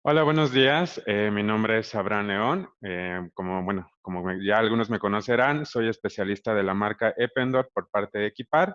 Hola, buenos días. Mi nombre es Abraham León. Ya algunos me conocerán, soy especialista de la marca Eppendorf por parte de Equipar.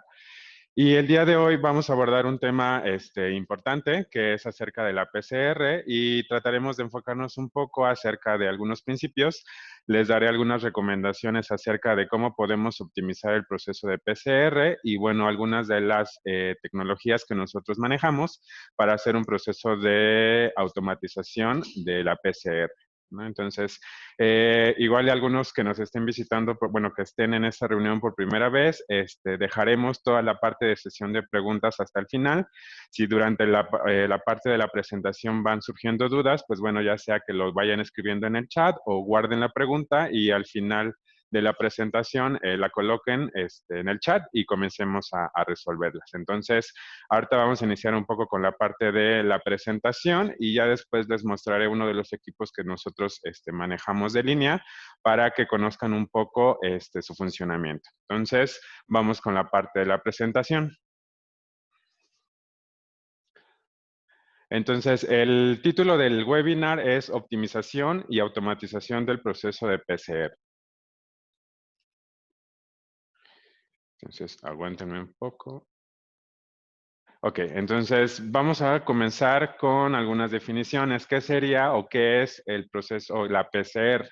Y el día de hoy vamos a abordar un tema importante que es acerca de la PCR y trataremos de enfocarnos un poco acerca de algunos principios. Les daré algunas recomendaciones acerca de cómo podemos optimizar el proceso de PCR y bueno, algunas de las tecnologías que nosotros manejamos para hacer un proceso de automatización de la PCR. ¿No? Entonces, igual y algunos que nos estén visitando, bueno, que estén en esta reunión por primera vez, dejaremos toda la parte de sesión de preguntas hasta el final. Si durante la parte de la presentación van surgiendo dudas, pues bueno, ya sea que los vayan escribiendo en el chat o guarden la pregunta y al final de la presentación la coloquen en el chat y comencemos a resolverlas. Entonces, ahorita vamos a iniciar un poco con la parte de la presentación y ya después les mostraré uno de los equipos que nosotros manejamos de línea para que conozcan un poco su funcionamiento. Entonces, vamos con la parte de la presentación. Entonces, el título del webinar es Optimización y Automatización del Proceso de PCR. Entonces, aguántenme un poco. Ok, entonces vamos a comenzar con algunas definiciones. ¿Qué sería o qué es el proceso o la PCR?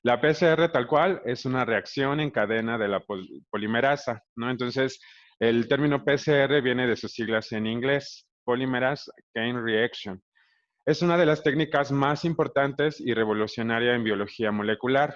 La PCR tal cual es una reacción en cadena de la polimerasa, ¿no? Entonces, el término PCR viene de sus siglas en inglés, Polymerase Chain Reaction. Es una de las técnicas más importantes y revolucionaria en biología molecular.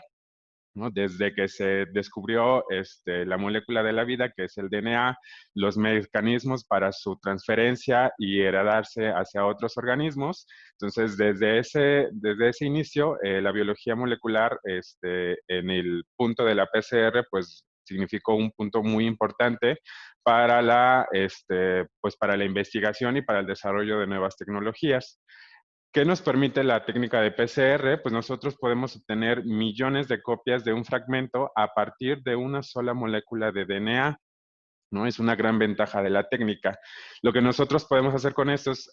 ¿No? Desde que se descubrió la molécula de la vida, que es el DNA, los mecanismos para su transferencia y heredarse hacia otros organismos. Entonces, desde ese inicio, la biología molecular, en el punto de la PCR, pues significó un punto muy importante para pues, para la investigación y para el desarrollo de nuevas tecnologías. ¿Qué nos permite la técnica de PCR? Pues nosotros podemos obtener millones de copias de un fragmento a partir de una sola molécula de DNA. ¿No? Es una gran ventaja de la técnica. Lo que nosotros podemos hacer con esto es,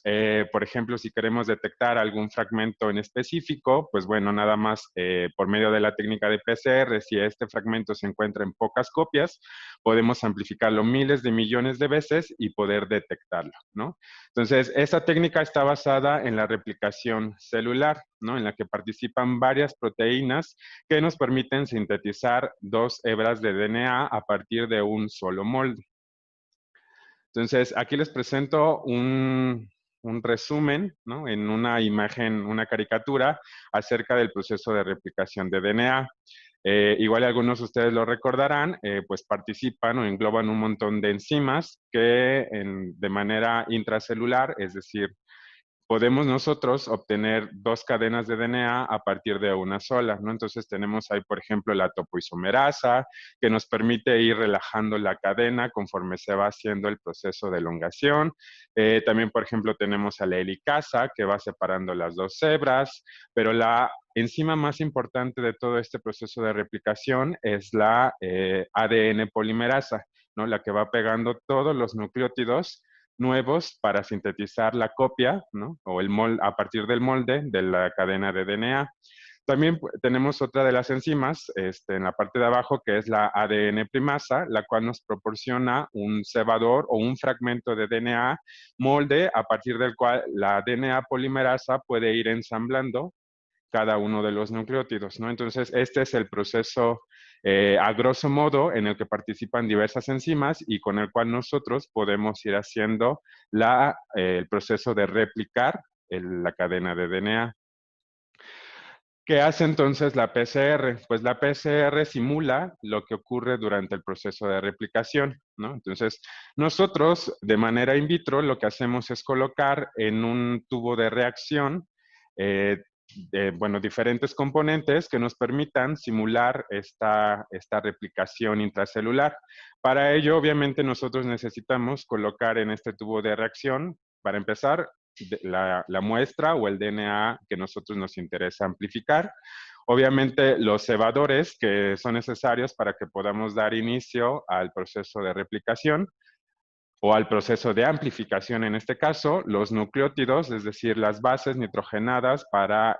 por ejemplo, si queremos detectar algún fragmento en específico, pues bueno, nada más por medio de la técnica de PCR, si este fragmento se encuentra en pocas copias, podemos amplificarlo miles de millones de veces y poder detectarlo, ¿no? Entonces, esta técnica está basada en la replicación celular, ¿no? En la que participan varias proteínas que nos permiten sintetizar dos hebras de DNA a partir de un solo molde. Entonces, aquí les presento un resumen, ¿no? En una imagen, una caricatura acerca del proceso de replicación de DNA. Igual algunos de ustedes lo recordarán, pues participan o engloban un montón de enzimas que de manera intracelular, es decir, podemos nosotros obtener dos cadenas de DNA a partir de una sola, ¿no? Entonces tenemos ahí, por ejemplo, la topoisomerasa, que nos permite ir relajando la cadena conforme se va haciendo el proceso de elongación. También, por ejemplo, tenemos a la helicasa, que va separando las dos hebras, pero la enzima más importante de todo este proceso de replicación es la ADN polimerasa, ¿no? La que va pegando todos los nucleótidos nuevos para sintetizar la copia, ¿no? O el molde, a partir del molde de la cadena de DNA. También tenemos otra de las enzimas en la parte de abajo, que es la ADN primasa, la cual nos proporciona un cebador o un fragmento de DNA molde a partir del cual la DNA polimerasa puede ir ensamblando cada uno de los nucleótidos, ¿no? Entonces, este es el proceso a grosso modo en el que participan diversas enzimas y con el cual nosotros podemos ir haciendo el proceso de replicar la cadena de DNA. ¿Qué hace entonces la PCR? Pues la PCR simula lo que ocurre durante el proceso de replicación, ¿no? Entonces, nosotros de manera in vitro lo que hacemos es colocar en un tubo de reacción, eh, bueno, diferentes componentes que nos permitan simular esta replicación intracelular. Para ello, obviamente, nosotros necesitamos colocar en este tubo de reacción, para empezar, la muestra o el DNA que nosotros nos interesa amplificar. Obviamente, los cebadores que son necesarios para que podamos dar inicio al proceso de replicación. o al proceso de amplificación en este caso, los nucleótidos, es decir, las bases nitrogenadas para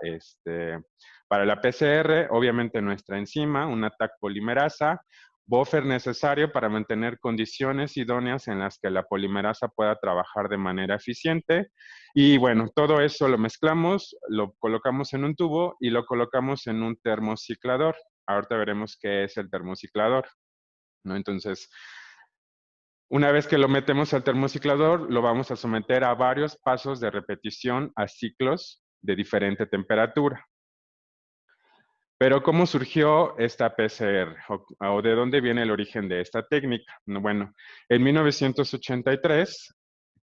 la PCR, obviamente nuestra enzima, una TAC polimerasa, buffer necesario para mantener condiciones idóneas en las que la polimerasa pueda trabajar de manera eficiente. Y bueno, todo eso lo mezclamos, lo colocamos en un tubo y lo colocamos en un termociclador. Ahorita veremos qué es el termociclador, ¿no? Entonces, una vez que lo metemos al termociclador, lo vamos a someter a varios pasos de repetición a ciclos de diferente temperatura. Pero ¿cómo surgió esta PCR? ¿O de dónde viene el origen de esta técnica? Bueno, en 1983,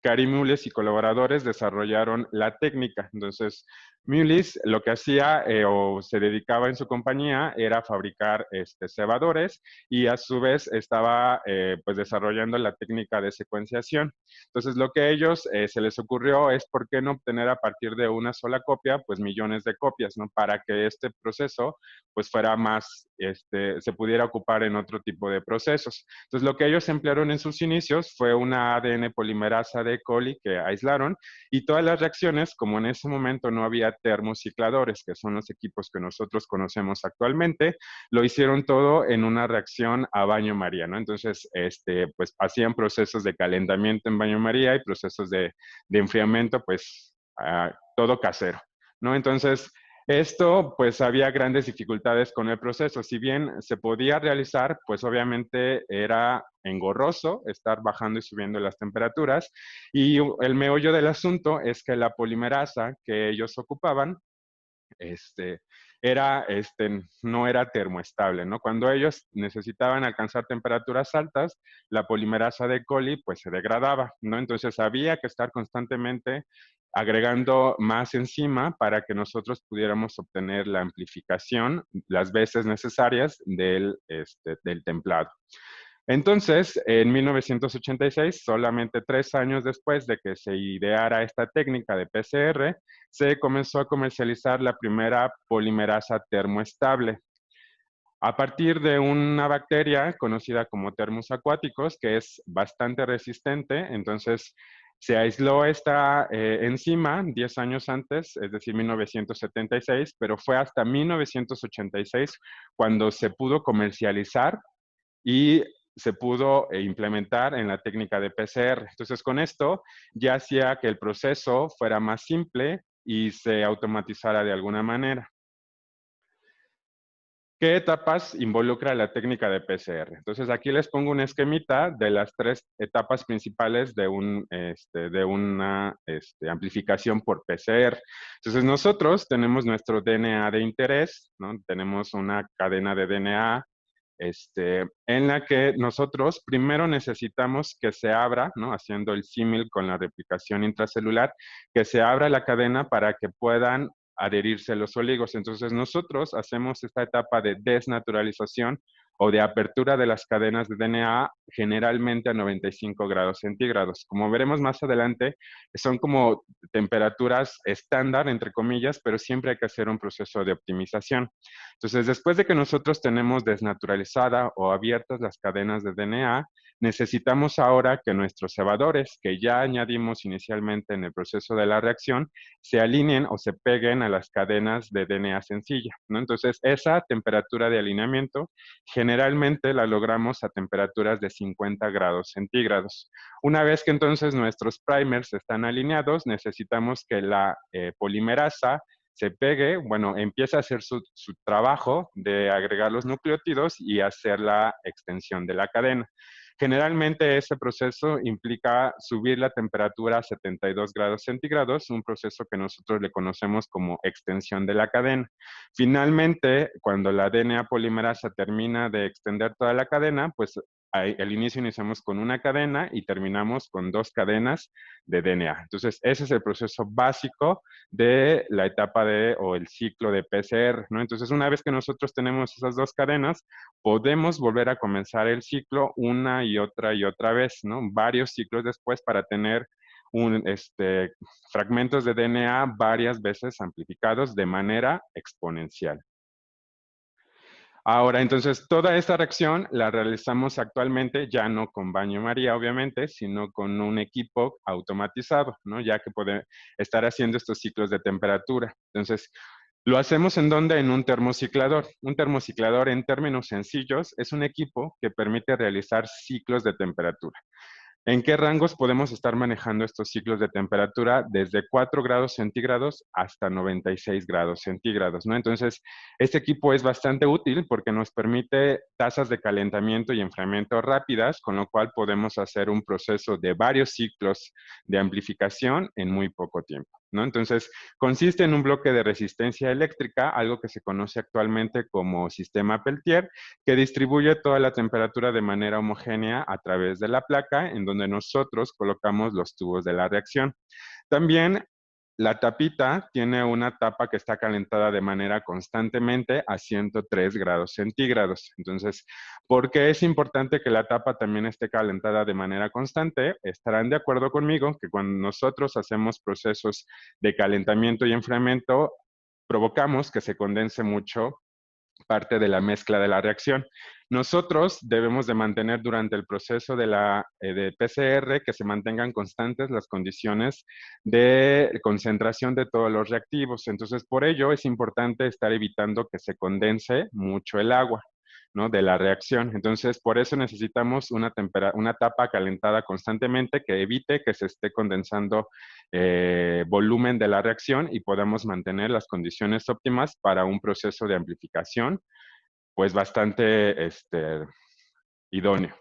Karim Mullis y colaboradores desarrollaron la técnica. Entonces, Mullis lo que hacía o se dedicaba en su compañía era fabricar cebadores y a su vez estaba pues desarrollando la técnica de secuenciación. Entonces, lo que a ellos se les ocurrió es por qué no obtener a partir de una sola copia, pues millones de copias, ¿no? Para que este proceso pues fuera más, se pudiera ocupar en otro tipo de procesos. Entonces, lo que ellos emplearon en sus inicios fue una ADN polimerasa de coli que aislaron y todas las reacciones, como en ese momento no había termocicladores, que son los equipos que nosotros conocemos actualmente, lo hicieron todo en una reacción a baño María, ¿no? Entonces, pues hacían procesos de calentamiento en baño María y procesos de enfriamiento, pues todo casero, ¿no? Entonces, esto, pues había grandes dificultades con el proceso. Si bien se podía realizar, pues obviamente era engorroso estar bajando y subiendo las temperaturas. Y el meollo del asunto es que la polimerasa que ellos ocupaban, este, no era termoestable, ¿no? Cuando ellos necesitaban alcanzar temperaturas altas, la polimerasa de coli pues se degradaba, ¿no? Entonces había que estar constantemente agregando más enzima para que nosotros pudiéramos obtener la amplificación las veces necesarias del templado. Entonces, en 1986, solamente 3 años después de que se ideara esta técnica de PCR, se comenzó a comercializar la primera polimerasa termoestable. A partir de una bacteria conocida como termus acuáticos, que es bastante resistente, entonces se aisló esta enzima 10 años antes, es decir, 1976, pero fue hasta 1986 cuando se pudo comercializar y se pudo implementar en la técnica de PCR. Entonces, con esto ya hacía que el proceso fuera más simple y se automatizara de alguna manera. ¿Qué etapas involucra la técnica de PCR? Entonces, aquí les pongo un esquemita de las 3 etapas principales de una amplificación por PCR. Entonces, nosotros tenemos nuestro DNA de interés, ¿no? Tenemos una cadena de DNA en la que nosotros primero necesitamos que se abra, ¿no? Haciendo el símil con la replicación intracelular, que se abra la cadena para que puedan adherirse los oligos. Entonces nosotros hacemos esta etapa de desnaturalización o de apertura de las cadenas de DNA generalmente a 95 grados centígrados. Como veremos más adelante, son como temperaturas estándar, entre comillas, pero siempre hay que hacer un proceso de optimización. Entonces, después de que nosotros tenemos desnaturalizada o abiertas las cadenas de DNA, necesitamos ahora que nuestros cebadores, que ya añadimos inicialmente en el proceso de la reacción, se alineen o se peguen a las cadenas de DNA sencilla, ¿no? Entonces, esa temperatura de alineamiento generalmente la logramos a temperaturas de 50 grados centígrados. Una vez que entonces nuestros primers están alineados, necesitamos que la polimerasa se pegue, bueno, empieza a hacer su trabajo de agregar los nucleótidos y hacer la extensión de la cadena. Generalmente ese proceso implica subir la temperatura a 72 grados centígrados, un proceso que nosotros le conocemos como extensión de la cadena. Finalmente, cuando la DNA polimerasa termina de extender toda la cadena, pues al inicio iniciamos con una cadena y terminamos con 2 cadenas de DNA. Entonces, ese es el proceso básico de la etapa o el ciclo de PCR, ¿no? Entonces, una vez que nosotros tenemos esas 2 cadenas, podemos volver a comenzar el ciclo una y otra vez, ¿no? Varios ciclos después para tener fragmentos de DNA varias veces amplificados de manera exponencial. Ahora, entonces, toda esta reacción la realizamos actualmente ya no con baño María, obviamente, sino con un equipo automatizado, ¿no? Ya que puede estar haciendo estos ciclos de temperatura. Entonces, lo hacemos en donde en un termociclador. Un termociclador, en términos sencillos, es un equipo que permite realizar ciclos de temperatura. ¿En qué rangos podemos estar manejando estos ciclos de temperatura? Desde 4 grados centígrados hasta 96 grados centígrados, ¿no? Entonces, este equipo es bastante útil porque nos permite tasas de calentamiento y enfriamiento rápidas, con lo cual podemos hacer un proceso de varios ciclos de amplificación en muy poco tiempo, ¿no? Entonces, consiste en un bloque de resistencia eléctrica, algo que se conoce actualmente como sistema Peltier, que distribuye toda la temperatura de manera homogénea a través de la placa, en donde nosotros colocamos los tubos de la reacción. También la tapita tiene una tapa que está calentada de manera constantemente a 103 grados centígrados. Entonces, ¿por qué es importante que la tapa también esté calentada de manera constante? Estarán de acuerdo conmigo que cuando nosotros hacemos procesos de calentamiento y enfriamiento, provocamos que se condense mucho parte de la mezcla de la reacción. Nosotros debemos de mantener durante el proceso de PCR que se mantengan constantes las condiciones de concentración de todos los reactivos. Entonces, por ello es importante estar evitando que se condense mucho el agua, ¿no? De la reacción. Entonces, por eso necesitamos una tapa calentada constantemente que evite que se esté condensando volumen de la reacción y podamos mantener las condiciones óptimas para un proceso de amplificación, pues bastante idóneo.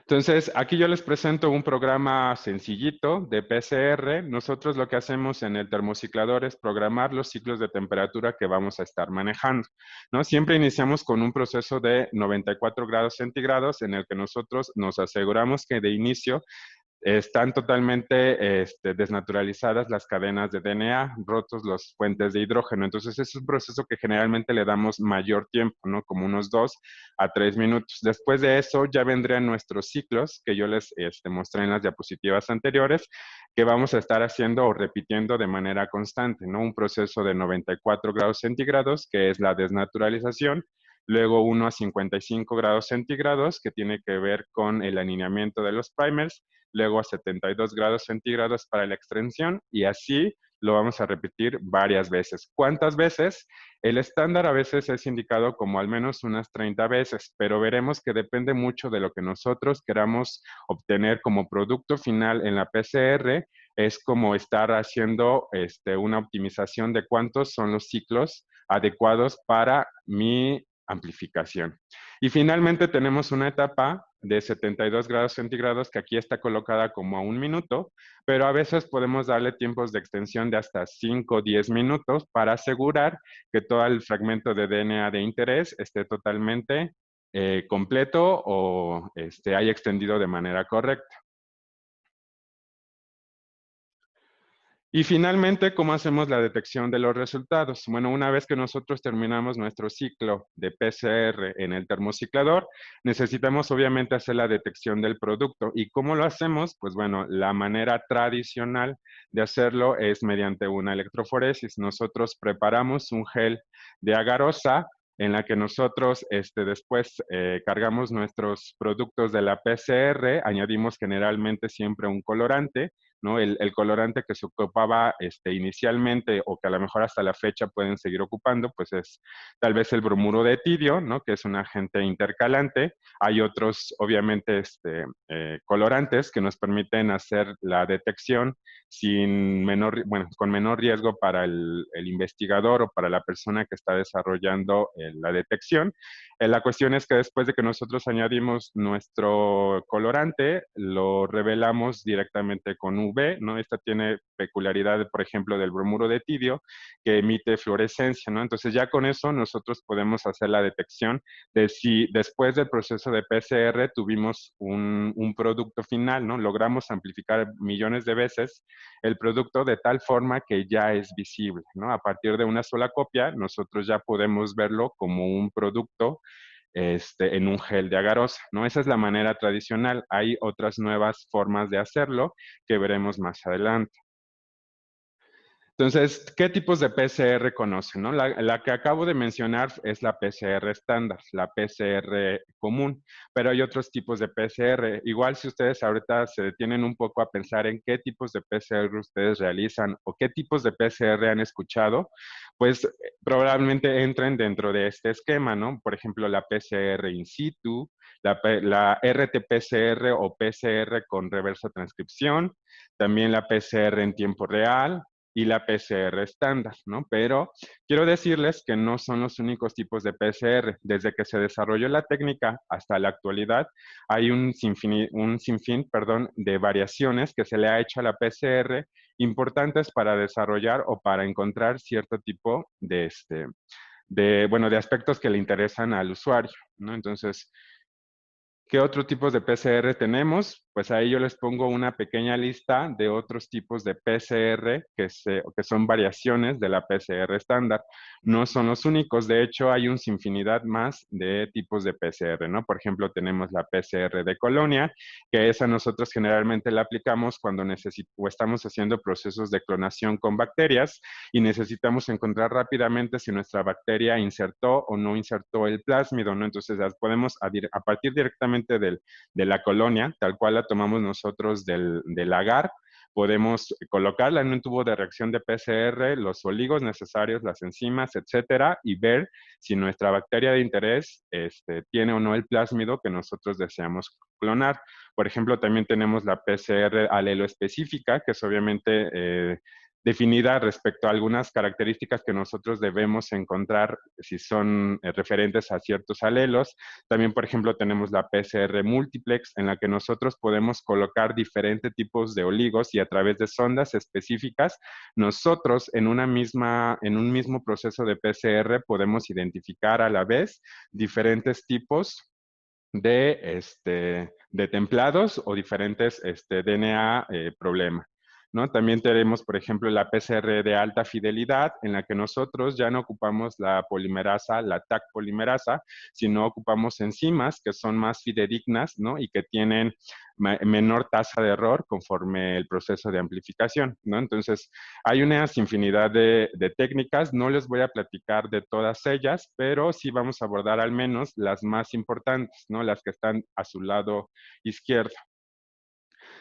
Entonces, aquí yo les presento un programa sencillito de PCR. Nosotros lo que hacemos en el termociclador es programar los ciclos de temperatura que vamos a estar manejando, ¿no? Siempre iniciamos con un proceso de 94 grados centígrados en el que nosotros nos aseguramos que de inicio están totalmente desnaturalizadas las cadenas de DNA, rotos los puentes de hidrógeno. Entonces, es un proceso que generalmente le damos mayor tiempo, ¿no? Como unos 2 a 3 minutos. Después de eso, ya vendrían nuestros ciclos que yo les mostré en las diapositivas anteriores, que vamos a estar haciendo o repitiendo de manera constante, ¿no? Un proceso de 94 grados centígrados, que es la desnaturalización. Luego 1 a 55 grados centígrados, que tiene que ver con el alineamiento de los primers, luego a 72 grados centígrados para la extensión y así lo vamos a repetir varias veces. ¿Cuántas veces? El estándar a veces es indicado como al menos unas 30 veces, pero veremos que depende mucho de lo que nosotros queramos obtener como producto final en la PCR. Es como estar haciendo una optimización de cuántos son los ciclos adecuados para mi amplificación. Y finalmente tenemos una etapa de 72 grados centígrados que aquí está colocada como a 1 minuto, pero a veces podemos darle tiempos de extensión de hasta 5 o 10 minutos para asegurar que todo el fragmento de DNA de interés esté totalmente completo o haya extendido de manera correcta. Y finalmente, ¿cómo hacemos la detección de los resultados? Bueno, una vez que nosotros terminamos nuestro ciclo de PCR en el termociclador, necesitamos obviamente hacer la detección del producto. ¿Y cómo lo hacemos? Pues bueno, la manera tradicional de hacerlo es mediante una electroforesis. Nosotros preparamos un gel de agarosa en la que nosotros después cargamos nuestros productos de la PCR, añadimos generalmente siempre un colorante, ¿no? El colorante que se ocupaba inicialmente o que a lo mejor hasta la fecha pueden seguir ocupando, pues es tal vez el bromuro de etidio, ¿no? Que es un agente intercalante. Hay otros, obviamente, colorantes que nos permiten hacer la detección con menor riesgo para el investigador o para la persona que está desarrollando la detección. La cuestión es que después de que nosotros añadimos nuestro colorante, lo revelamos directamente con UV, ¿no? Esta tiene peculiaridad, por ejemplo, del bromuro de tidio, que emite fluorescencia, ¿no? Entonces ya con eso nosotros podemos hacer la detección de si después del proceso de PCR tuvimos un producto final, ¿no? Logramos amplificar millones de veces el producto de tal forma que ya es visible, ¿no? A partir de una sola copia, nosotros ya podemos verlo como un producto en un gel de agarosa, ¿no? Esa es la manera tradicional. Hay otras nuevas formas de hacerlo que veremos más adelante. Entonces, ¿qué tipos de PCR conocen, no? La que acabo de mencionar es la PCR estándar, la PCR común, pero hay otros tipos de PCR. Igual si ustedes ahorita se detienen un poco a pensar en qué tipos de PCR ustedes realizan o qué tipos de PCR han escuchado, pues probablemente entren dentro de este esquema, ¿no? Por ejemplo, la PCR in situ, la RT-PCR o PCR con reversa transcripción, también la PCR en tiempo real y la PCR estándar, ¿no? Pero quiero decirles que no son los únicos tipos de PCR. Desde que se desarrolló la técnica hasta la actualidad, hay un sinfín, de variaciones que se le ha hecho a la PCR importantes para desarrollar o para encontrar cierto tipo bueno, de aspectos que le interesan al usuario, ¿no? Entonces, ¿qué otros tipos de PCR tenemos? Pues ahí yo les pongo una pequeña lista de otros tipos de PCR que son variaciones de la PCR estándar. No son los únicos, de hecho hay un sinfinidad más de tipos de PCR, ¿no? Por ejemplo, tenemos la PCR de colonia, que esa nosotros generalmente la aplicamos cuando o estamos haciendo procesos de clonación con bacterias y necesitamos encontrar rápidamente si nuestra bacteria insertó o no insertó el plásmido, ¿no? Entonces las podemos a partir directamente de la colonia, tal cual la tomamos nosotros del agar, podemos colocarla en un tubo de reacción de PCR, los oligos necesarios, las enzimas, etcétera, y ver si nuestra bacteria de interés tiene o no el plásmido que nosotros deseamos clonar. Por ejemplo, también tenemos la PCR alelo específica, que es obviamente definida respecto a algunas características que nosotros debemos encontrar si son referentes a ciertos alelos. También, por ejemplo, tenemos la PCR multiplex, en la que nosotros podemos colocar diferentes tipos de oligos y a través de sondas específicas, nosotros en un mismo proceso de PCR podemos identificar a la vez diferentes tipos de templados o diferentes DNA problema. ¿No? También tenemos, por ejemplo, la PCR de alta fidelidad, en la que nosotros ya no ocupamos la polimerasa, la TAC polimerasa, sino ocupamos enzimas que son más fidedignas, ¿no? Y que tienen menor tasa de error conforme el proceso de amplificación, ¿no? Entonces, hay una infinidad de técnicas, no les voy a platicar de todas ellas, pero sí vamos a abordar al menos las más importantes, ¿no? Las que están a su lado izquierdo.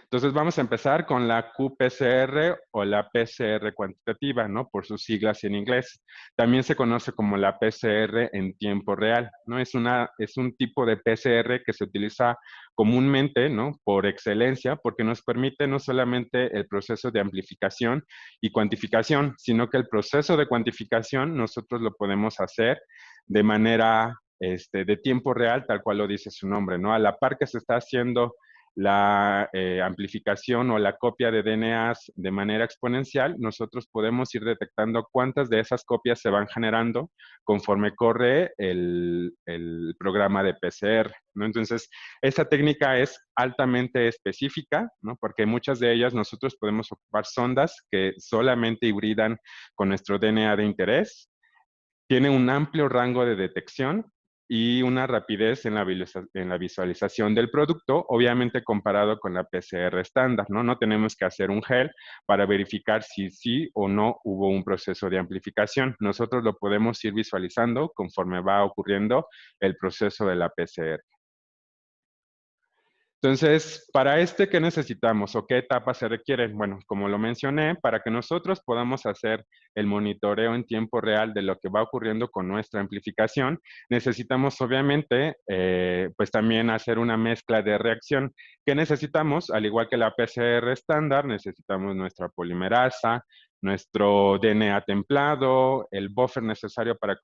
Entonces vamos a empezar con la qPCR o la PCR cuantitativa, ¿no? Por sus siglas en inglés. También se conoce como la PCR en tiempo real, ¿no? Es un tipo de PCR que se utiliza comúnmente, ¿no? Por excelencia, porque nos permite no solamente el proceso de amplificación y cuantificación, sino que el proceso de cuantificación nosotros lo podemos hacer de manera de tiempo real, tal cual lo dice su nombre, ¿no? A la par que se está haciendo la amplificación o la copia de DNAs de manera exponencial, nosotros podemos ir detectando cuántas de esas copias se van generando conforme corre el programa de PCR, ¿no? Entonces, esta técnica es altamente específica, ¿no? Porque muchas de ellas nosotros podemos ocupar sondas que solamente hibridan con nuestro DNA de interés, tiene un amplio rango de detección y una rapidez en la visualización del producto, obviamente comparado con la PCR estándar, ¿no? No tenemos que hacer un gel para verificar si sí o no hubo un proceso de amplificación. Nosotros lo podemos ir visualizando conforme va ocurriendo el proceso de la PCR. Entonces, para ¿qué necesitamos o qué etapas se requieren? Bueno, como lo mencioné, para que nosotros podamos hacer el monitoreo en tiempo real de lo que va ocurriendo con nuestra amplificación, necesitamos obviamente, pues también hacer una mezcla de reacción. ¿Qué necesitamos? Al igual que la PCR estándar, necesitamos nuestra polimerasa, nuestro DNA templado, el buffer necesario para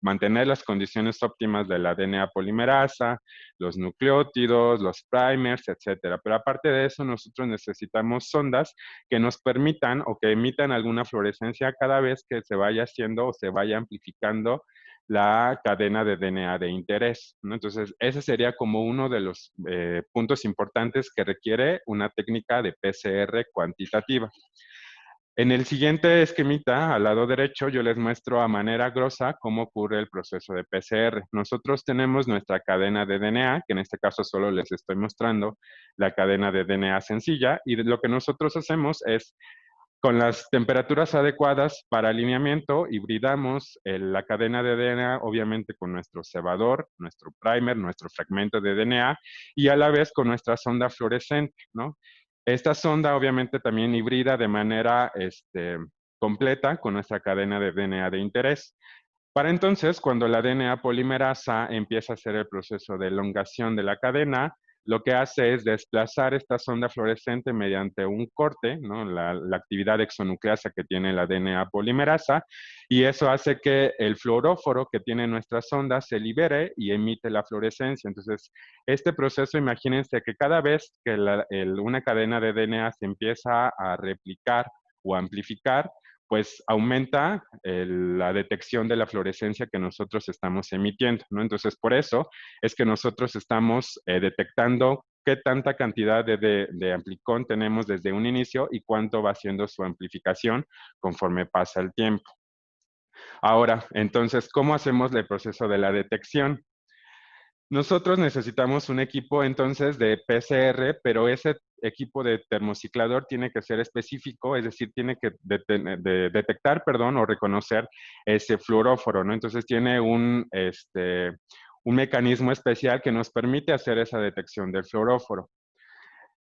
mantener las condiciones óptimas de la DNA polimerasa, los nucleótidos, los primers, etcétera. Pero aparte de eso, nosotros necesitamos sondas que nos permitan o que emitan alguna fluorescencia cada vez que se vaya haciendo o se vaya amplificando la cadena de DNA de interés, ¿no? Entonces, ese sería como uno de los puntos importantes que requiere una técnica de PCR cuantitativa. En el siguiente esquemita, al lado derecho, yo les muestro a manera grosa cómo ocurre el proceso de PCR. Nosotros tenemos nuestra cadena de DNA, que en este caso solo les estoy mostrando la cadena de DNA sencilla, y lo que nosotros hacemos es Con las temperaturas adecuadas para alineamiento, hibridamos la cadena de DNA, obviamente con nuestro cebador, nuestro primer, nuestro fragmento de DNA, y a la vez con nuestra sonda fluorescente, ¿no? Esta sonda obviamente también hibrida de manera completa con nuestra cadena de DNA de interés. Para entonces, cuando la DNA polimerasa empieza a hacer el proceso de elongación de la cadena, lo que hace es desplazar esta sonda fluorescente mediante un corte, ¿no? La actividad exonucleasa que tiene la DNA polimerasa, y eso hace que el fluoróforo que tiene nuestra sonda se libere y emite la fluorescencia. Entonces, este proceso, imagínense que cada vez que una cadena de DNA se empieza a replicar o amplificar, pues aumenta la detección de la fluorescencia que nosotros estamos emitiendo, ¿no? Entonces, por eso es que nosotros estamos detectando qué tanta cantidad de amplicón tenemos desde un inicio y cuánto va siendo su amplificación conforme pasa el tiempo. Ahora, entonces, ¿cómo hacemos el proceso de la detección? Nosotros necesitamos un equipo entonces de PCR, pero ese equipo de termociclador tiene que ser específico, es decir, tiene que detectar, perdón, o reconocer ese fluoróforo, ¿no? Entonces tiene un mecanismo especial que nos permite hacer esa detección del fluoróforo.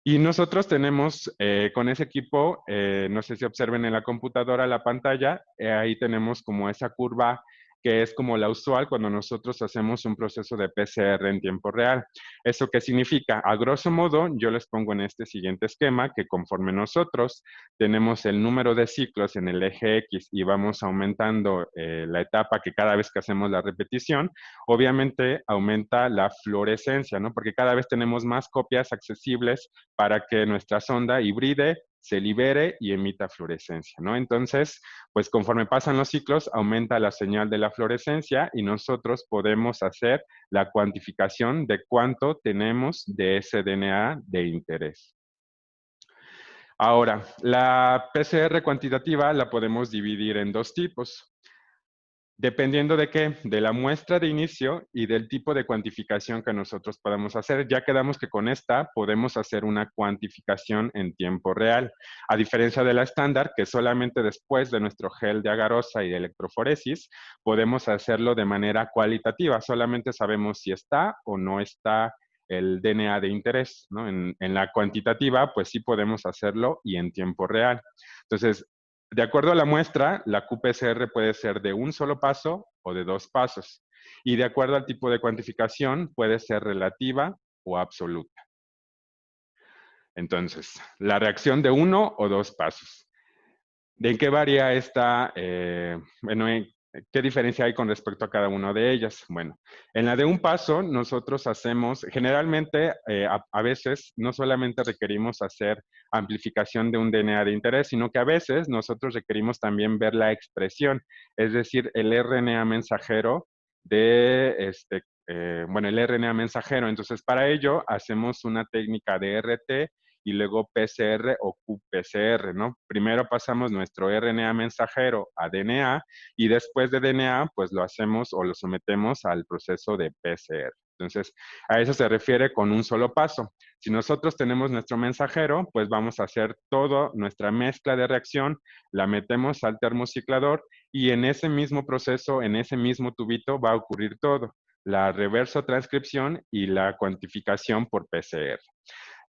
Y nosotros tenemos con ese equipo, no sé si observen en la computadora la pantalla, ahí tenemos como esa curva que es como la usual cuando nosotros hacemos un proceso de PCR en tiempo real. ¿Eso qué significa? A grosso modo, yo les pongo en este siguiente esquema que conforme nosotros tenemos el número de ciclos en el eje X y vamos aumentando la etapa que cada vez que hacemos la repetición, obviamente aumenta la fluorescencia, ¿no? Porque cada vez tenemos más copias accesibles para que nuestra sonda hibride, se libere y emita fluorescencia, ¿no? Entonces, pues conforme pasan los ciclos, aumenta la señal de la fluorescencia y nosotros podemos hacer la cuantificación de cuánto tenemos de ese DNA de interés. Ahora, la PCR cuantitativa la podemos dividir en dos tipos. Dependiendo de qué, de la muestra de inicio y del tipo de cuantificación que nosotros podamos hacer. Ya quedamos que con esta podemos hacer una cuantificación en tiempo real, a diferencia de la estándar, que solamente después de nuestro gel de agarosa y de electroforesis podemos hacerlo de manera cualitativa. Solamente sabemos si está o no está el DNA de interés, ¿no? En la cuantitativa, pues sí podemos hacerlo y en tiempo real. Entonces, de acuerdo a la muestra, la QPCR puede ser de un solo paso o de dos pasos. Y de acuerdo al tipo de cuantificación, puede ser relativa o absoluta. Entonces, la reacción de uno o dos pasos. ¿De qué varía esta, qué diferencia hay con respecto a cada una de ellas? Bueno, en la de un paso, nosotros hacemos, generalmente, a veces, no solamente requerimos hacer amplificación de un DNA de interés, sino que a veces nosotros requerimos también ver la expresión, es decir, el RNA mensajero el RNA mensajero. Entonces, para ello, hacemos una técnica de RT y luego PCR o qPCR, ¿no? Primero pasamos nuestro RNA mensajero a DNA y después de DNA, pues lo hacemos o lo sometemos al proceso de PCR. Entonces, a eso se refiere con un solo paso. Si nosotros tenemos nuestro mensajero, pues vamos a hacer toda nuestra mezcla de reacción, la metemos al termociclador y en ese mismo proceso, en ese mismo tubito va a ocurrir todo, la reverso transcripción y la cuantificación por PCR.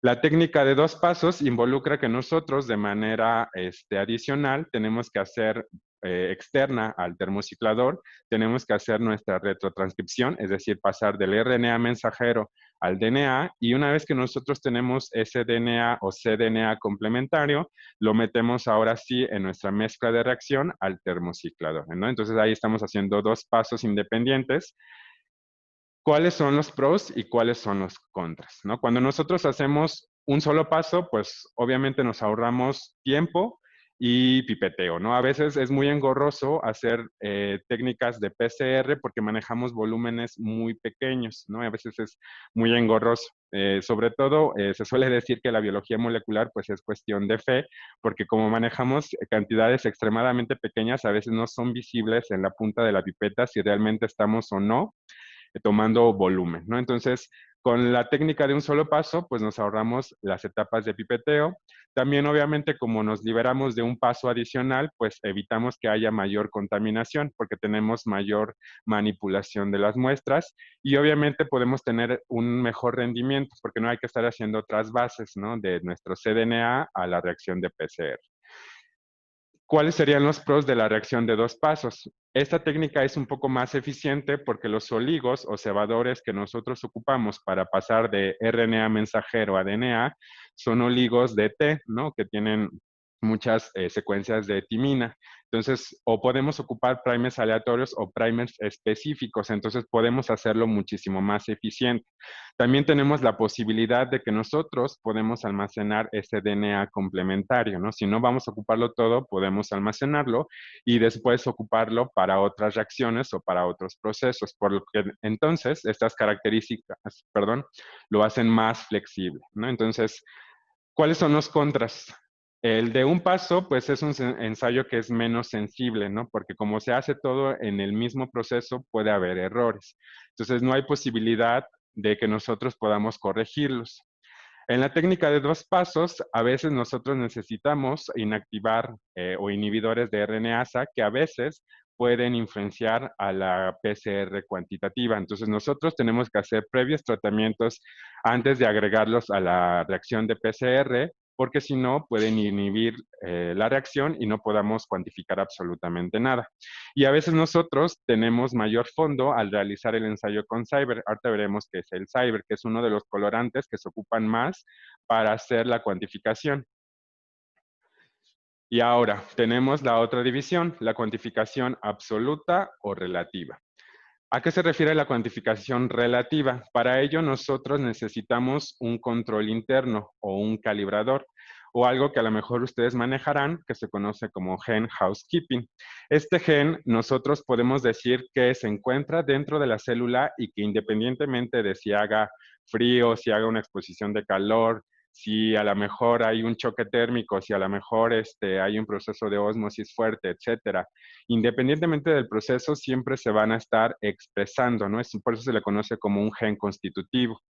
La técnica de dos pasos involucra que nosotros de manera adicional tenemos que hacer externa al termociclador, tenemos que hacer nuestra retrotranscripción, es decir, pasar del RNA mensajero al DNA y una vez que nosotros tenemos ese DNA o cDNA complementario, lo metemos ahora sí en nuestra mezcla de reacción al termociclador, ¿no? Entonces ahí estamos haciendo dos pasos independientes. ¿Cuáles son los pros y cuáles son los contras, ¿no? Cuando nosotros hacemos un solo paso, pues obviamente nos ahorramos tiempo y pipeteo, ¿no? A veces es muy engorroso hacer técnicas de PCR porque manejamos volúmenes muy pequeños, ¿no? A veces es muy engorroso. Sobre todo, se suele decir que la biología molecular, pues es cuestión de fe, porque como manejamos cantidades extremadamente pequeñas, a veces no son visibles en la punta de la pipeta si realmente estamos o no tomando volumen, ¿no? Entonces, Con la técnica de un solo paso, pues nos ahorramos las etapas de pipeteo. También, obviamente, como nos liberamos de un paso adicional, pues evitamos que haya mayor contaminación porque tenemos mayor manipulación de las muestras y obviamente podemos tener un mejor rendimiento porque no hay que estar haciendo otras bases, ¿no? De nuestro cDNA a la reacción de PCR. ¿Cuáles serían los pros de la reacción de dos pasos? Esta técnica es un poco más eficiente porque los oligos o cebadores que nosotros ocupamos para pasar de RNA mensajero a DNA son oligos de T, ¿no? Que tienen muchas secuencias de timina. Entonces, o podemos ocupar primers aleatorios o primers específicos, entonces podemos hacerlo muchísimo más eficiente. También tenemos la posibilidad de que nosotros podemos almacenar ese DNA complementario, ¿no? Si no vamos a ocuparlo todo, podemos almacenarlo y después ocuparlo para otras reacciones o para otros procesos, por lo que entonces estas características, perdón, lo hacen más flexible, ¿no? Entonces, ¿cuáles son los contras? El de un paso, pues es un ensayo que es menos sensible, ¿no? Porque como se hace todo en el mismo proceso, puede haber errores. Entonces, no hay posibilidad de que nosotros podamos corregirlos. En la técnica de dos pasos, a veces nosotros necesitamos inactivar o inhibidores de RNasa que a veces pueden influenciar a la PCR cuantitativa. Entonces, nosotros tenemos que hacer previos tratamientos antes de agregarlos a la reacción de PCR, porque si no, pueden inhibir la reacción y no podamos cuantificar absolutamente nada. Y a veces nosotros tenemos mayor fondo al realizar el ensayo con Cyber. Ahorita veremos qué es el Cyber, que es uno de los colorantes que se ocupan más para hacer la cuantificación. Y ahora tenemos la otra división, la cuantificación absoluta o relativa. ¿A qué se refiere la cuantificación relativa? Para ello nosotros necesitamos un control interno o un calibrador o algo que a lo mejor ustedes manejarán que se conoce como gen housekeeping. Este gen nosotros podemos decir que se encuentra dentro de la célula y que independientemente de si haga frío, si haga una exposición de calor, si a lo mejor hay un choque térmico, si a lo mejor hay un proceso de ósmosis fuerte, etcétera. Independientemente del proceso, siempre se van a estar expresando, ¿no? Por eso se le conoce como un gen constitutivo.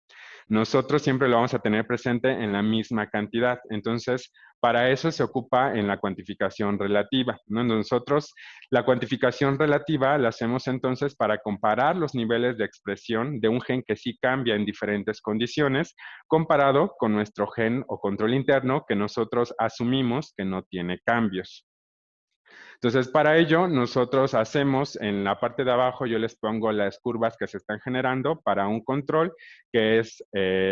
Nosotros siempre lo vamos a tener presente en la misma cantidad. Entonces, para eso se ocupa en la cuantificación relativa, ¿no? Nosotros la cuantificación relativa la hacemos entonces para comparar los niveles de expresión de un gen que sí cambia en diferentes condiciones, comparado con nuestro gen o control interno que nosotros asumimos que no tiene cambios. Entonces, para ello, nosotros hacemos en la parte de abajo, yo les pongo las curvas que se están generando para un control, que es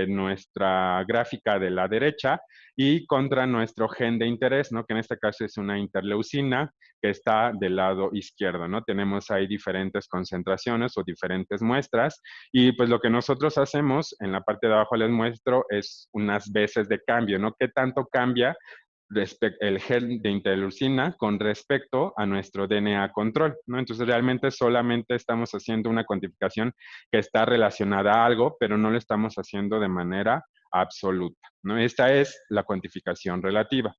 nuestra gráfica de la derecha, y contra nuestro gen de interés, ¿no? Que en este caso es una interleucina que está del lado izquierdo, ¿no? Tenemos ahí diferentes concentraciones o diferentes muestras, y pues lo que nosotros hacemos en la parte de abajo les muestro es unas veces de cambio, ¿no? ¿Qué tanto cambia el gen de interleucina con respecto a nuestro DNA control, ¿no? Entonces, realmente solamente estamos haciendo una cuantificación que está relacionada a algo, pero no lo estamos haciendo de manera absoluta, ¿no? Esta es la cuantificación relativa.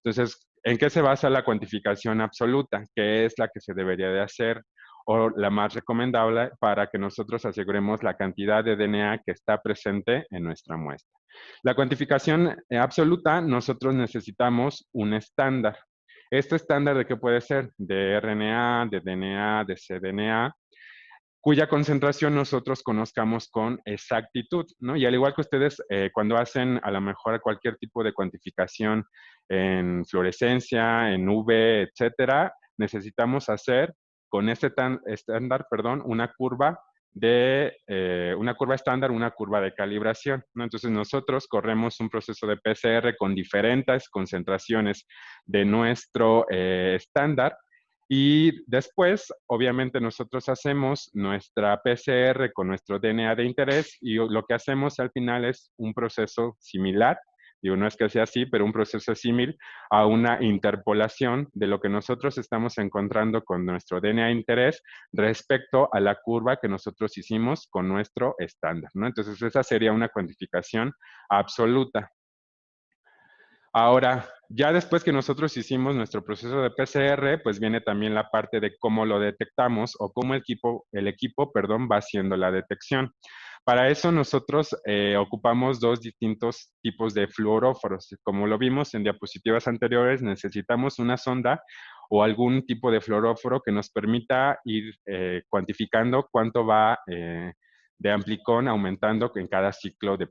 Entonces, ¿en qué se basa la cuantificación absoluta? ¿Qué es la que se debería de hacer o la más recomendable para que nosotros aseguremos la cantidad de DNA que está presente en nuestra muestra? La cuantificación absoluta, nosotros necesitamos un estándar. ¿Este estándar de qué puede ser? De RNA, de DNA, de cDNA, cuya concentración nosotros conozcamos con exactitud, ¿no? Y al igual que ustedes, cuando hacen a lo mejor cualquier tipo de cuantificación en fluorescencia, en UV, etcétera, necesitamos hacer con este estándar, perdón, una curva estándar, una curva de calibración, ¿no? Entonces nosotros corremos un proceso de PCR con diferentes concentraciones de nuestro estándar y después, obviamente, nosotros hacemos nuestra PCR con nuestro DNA de interés y lo que hacemos al final es un proceso similar, digo, no es que sea así, pero un proceso similar a una interpolación de lo que nosotros estamos encontrando con nuestro DNA de interés respecto a la curva que nosotros hicimos con nuestro estándar, ¿no? Entonces, esa sería una cuantificación absoluta. Ahora, ya después que nosotros hicimos nuestro proceso de PCR, pues viene también la parte de cómo lo detectamos o cómo el equipo, perdón, va haciendo la detección. Para eso nosotros ocupamos dos distintos tipos de fluoróforos. Como lo vimos en diapositivas anteriores, necesitamos una sonda o algún tipo de fluoróforo que nos permita ir cuantificando cuánto va de amplicón aumentando en cada ciclo de,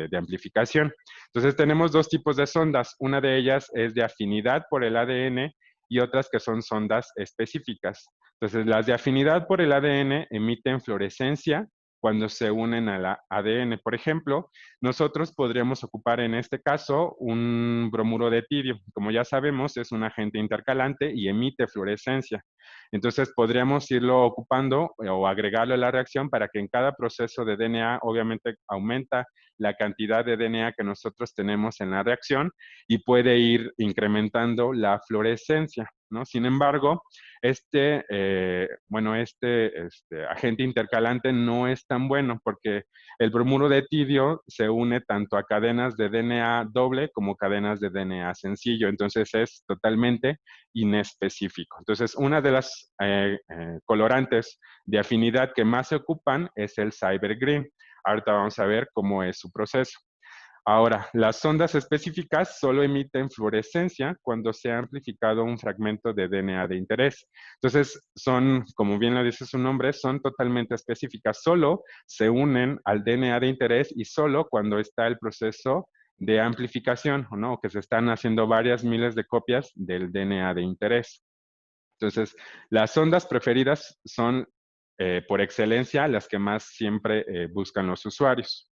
de amplificación. Entonces tenemos dos tipos de sondas. Una de ellas es de afinidad por el ADN y otras que son sondas específicas. Entonces las de afinidad por el ADN emiten fluorescencia cuando se unen al ADN. Por ejemplo, nosotros podríamos ocupar en este caso un bromuro de tirio. Como ya sabemos, es un agente intercalante y emite fluorescencia. Entonces, podríamos irlo ocupando o agregarlo a la reacción para que en cada proceso de DNA, obviamente, aumenta la cantidad de DNA que nosotros tenemos en la reacción y puede ir incrementando la fluorescencia, ¿no? Sin embargo, este agente intercalante no es tan bueno porque el bromuro de tirio se une tanto a cadenas de DNA doble como cadenas de DNA sencillo, entonces es totalmente inespecífico. Entonces, una de las colorantes de afinidad que más se ocupan es el Cyber Green. Ahorita vamos a ver cómo es su proceso. Ahora, las ondas específicas solo emiten fluorescencia cuando se ha amplificado un fragmento de DNA de interés. Entonces, son, como bien lo dice su nombre, son totalmente específicas. Solo se unen al DNA de interés y solo cuando está el proceso de amplificación, ¿no? Que se están haciendo varias miles de copias del DNA de interés. Entonces, las ondas preferidas son, por excelencia, las que más siempre buscan los usuarios.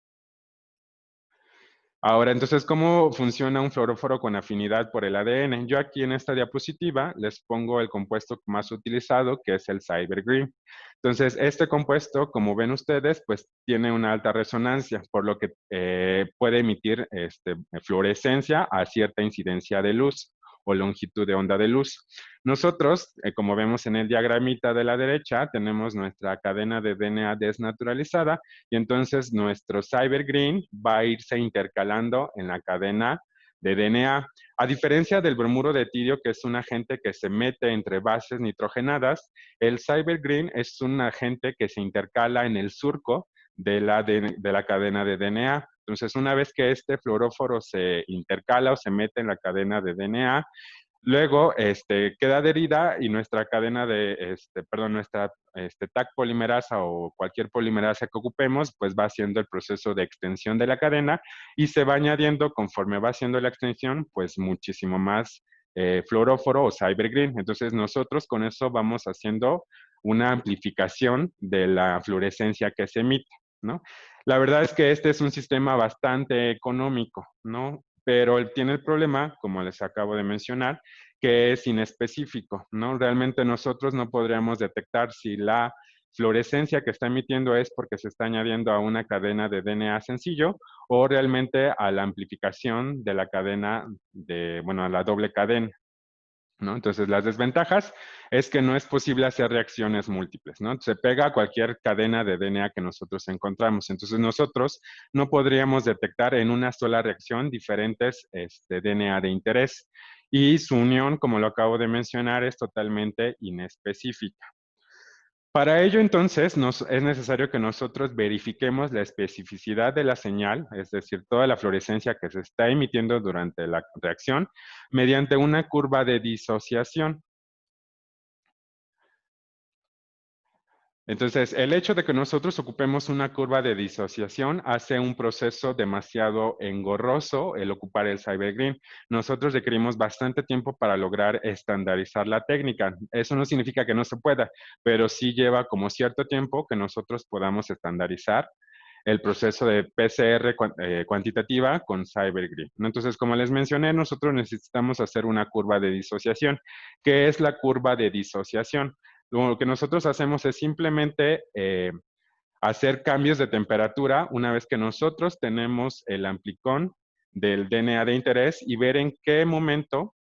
Ahora, entonces, ¿cómo funciona un fluoróforo con afinidad por el ADN? Yo aquí en esta diapositiva les pongo el compuesto más utilizado, que es el Cyber Green. Entonces, este compuesto, como ven ustedes, pues tiene una alta resonancia, por lo que puede emitir fluorescencia a cierta incidencia de luz o longitud de onda de luz. Nosotros, como vemos en el diagramita de la derecha, tenemos nuestra cadena de DNA desnaturalizada y entonces nuestro Cyber Green va a irse intercalando en la cadena de DNA. A diferencia del bromuro de tirio, que es un agente que se mete entre bases nitrogenadas, el Cyber Green es un agente que se intercala en el surco de la cadena de DNA. Entonces, una vez que este fluoróforo se intercala o se mete en la cadena de DNA, luego queda adherida y nuestra cadena de, nuestra Taq polimerasa o cualquier polimerasa que ocupemos, pues va haciendo el proceso de extensión de la cadena y se va añadiendo conforme va haciendo la extensión, pues muchísimo más fluoróforo o Cyber Green. Entonces nosotros con eso vamos haciendo una amplificación de la fluorescencia que se emite, ¿no? La verdad es que este es un sistema bastante económico, ¿no? Pero él tiene el problema, como les acabo de mencionar, que es inespecífico, ¿no? Realmente nosotros no podríamos detectar si la fluorescencia que está emitiendo es porque se está añadiendo a una cadena de DNA sencillo o realmente a la amplificación de la cadena de, bueno, a la doble cadena, ¿no? Entonces, las desventajas es que no es posible hacer reacciones múltiples, ¿no? Se pega a cualquier cadena de DNA que nosotros encontramos. Entonces, nosotros no podríamos detectar en una sola reacción diferentes DNA de interés. Y su unión, como lo acabo de mencionar, es totalmente inespecífica. Para ello, entonces, es necesario que nosotros verifiquemos la especificidad de la señal, es decir, toda la fluorescencia que se está emitiendo durante la reacción, mediante una curva de disociación. Entonces, el hecho de que nosotros ocupemos una curva de disociación hace un proceso demasiado engorroso el ocupar el Cyber Green. Nosotros requerimos bastante tiempo para lograr estandarizar la técnica. Eso no significa que no se pueda, pero sí lleva como cierto tiempo que nosotros podamos estandarizar el proceso de PCR cuantitativa con Cyber Green, ¿no? Entonces, como les mencioné, nosotros necesitamos hacer una curva de disociación. ¿Qué es la curva de disociación? Lo que nosotros hacemos es simplemente hacer cambios de temperatura una vez que nosotros tenemos el amplicón del DNA de interés y ver en qué momento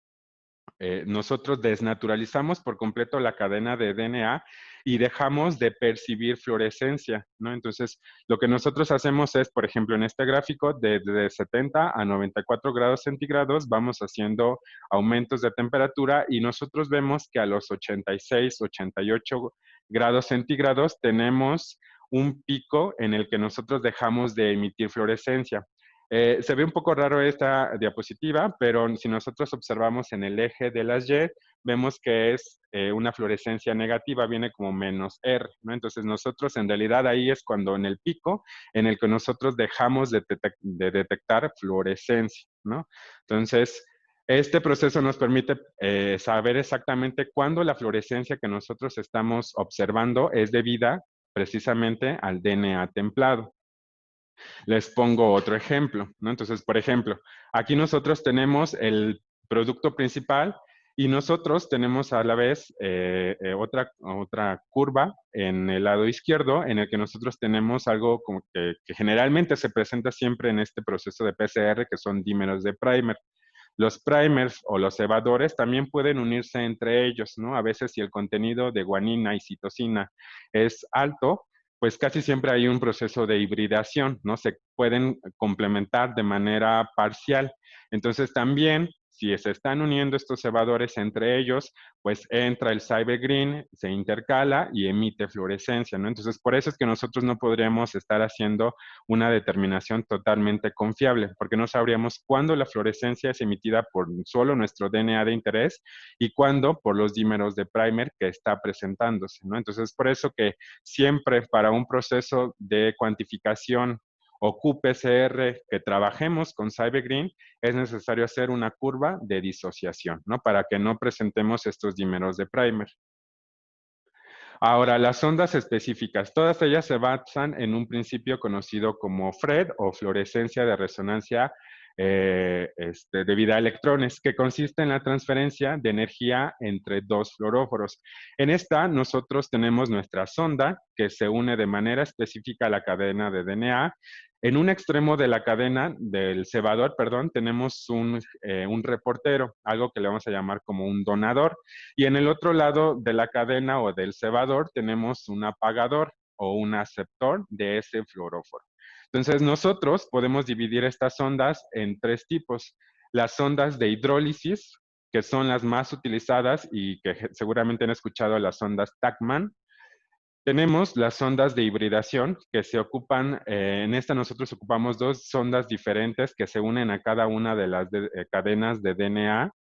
nosotros desnaturalizamos por completo la cadena de DNA y dejamos de percibir fluorescencia, ¿no? Entonces, lo que nosotros hacemos es, por ejemplo, en este gráfico, de 70 a 94 grados centígrados, vamos haciendo aumentos de temperatura y nosotros vemos que a los 86, 88 grados centígrados tenemos un pico en el que nosotros dejamos de emitir fluorescencia. Se ve un poco raro esta diapositiva, pero si nosotros observamos en el eje de las Y, vemos que es una fluorescencia negativa, viene como menos R, ¿no? Entonces nosotros en realidad ahí es cuando en el pico en el que nosotros dejamos de detectar fluorescencia, ¿no? Entonces, este proceso nos permite saber exactamente cuándo la fluorescencia que nosotros estamos observando es debida precisamente al DNA templado. Les pongo otro ejemplo, ¿no? Entonces, por ejemplo, aquí nosotros tenemos el producto principal y nosotros tenemos a la vez otra curva en el lado izquierdo en el que nosotros tenemos algo como que generalmente se presenta siempre en este proceso de PCR, que son dímeros de primer. Los primers o los cebadores también pueden unirse entre ellos, ¿no? A veces si el contenido de guanina y citosina es alto, pues casi siempre hay un proceso de hibridación, ¿no? Se pueden complementar de manera parcial. Entonces también, si se están uniendo estos cebadores entre ellos, pues entra el cybergreen, se intercala y emite fluorescencia, ¿no? Entonces, por eso es que nosotros no podríamos estar haciendo una determinación totalmente confiable, porque no sabríamos cuándo la fluorescencia es emitida por solo nuestro DNA de interés y cuándo por los dímeros de primer que está presentándose, ¿no? Entonces, por eso que siempre para un proceso de cuantificación o qPCR que trabajemos con CyberGreen, es necesario hacer una curva de disociación, ¿no? Para que no presentemos estos dímeros de primer. Ahora, las ondas específicas, todas ellas se basan en un principio conocido como FRED o fluorescencia de resonancia debida a electrones, que consiste en la transferencia de energía entre dos fluoróforos. En esta, nosotros tenemos nuestra sonda que se une de manera específica a la cadena de DNA. En un extremo de la cadena del cebador, perdón, tenemos un reportero, algo que le vamos a llamar como un donador. Y en el otro lado de la cadena o del cebador tenemos un apagador o un aceptor de ese fluoróforo. Entonces nosotros podemos dividir estas ondas en tres tipos. Las ondas de hidrólisis, que son las más utilizadas y que seguramente han escuchado las ondas Tachman. Tenemos las ondas de hibridación que se ocupan, en esta nosotros ocupamos dos sondas diferentes que se unen a cada una de las cadenas de DNA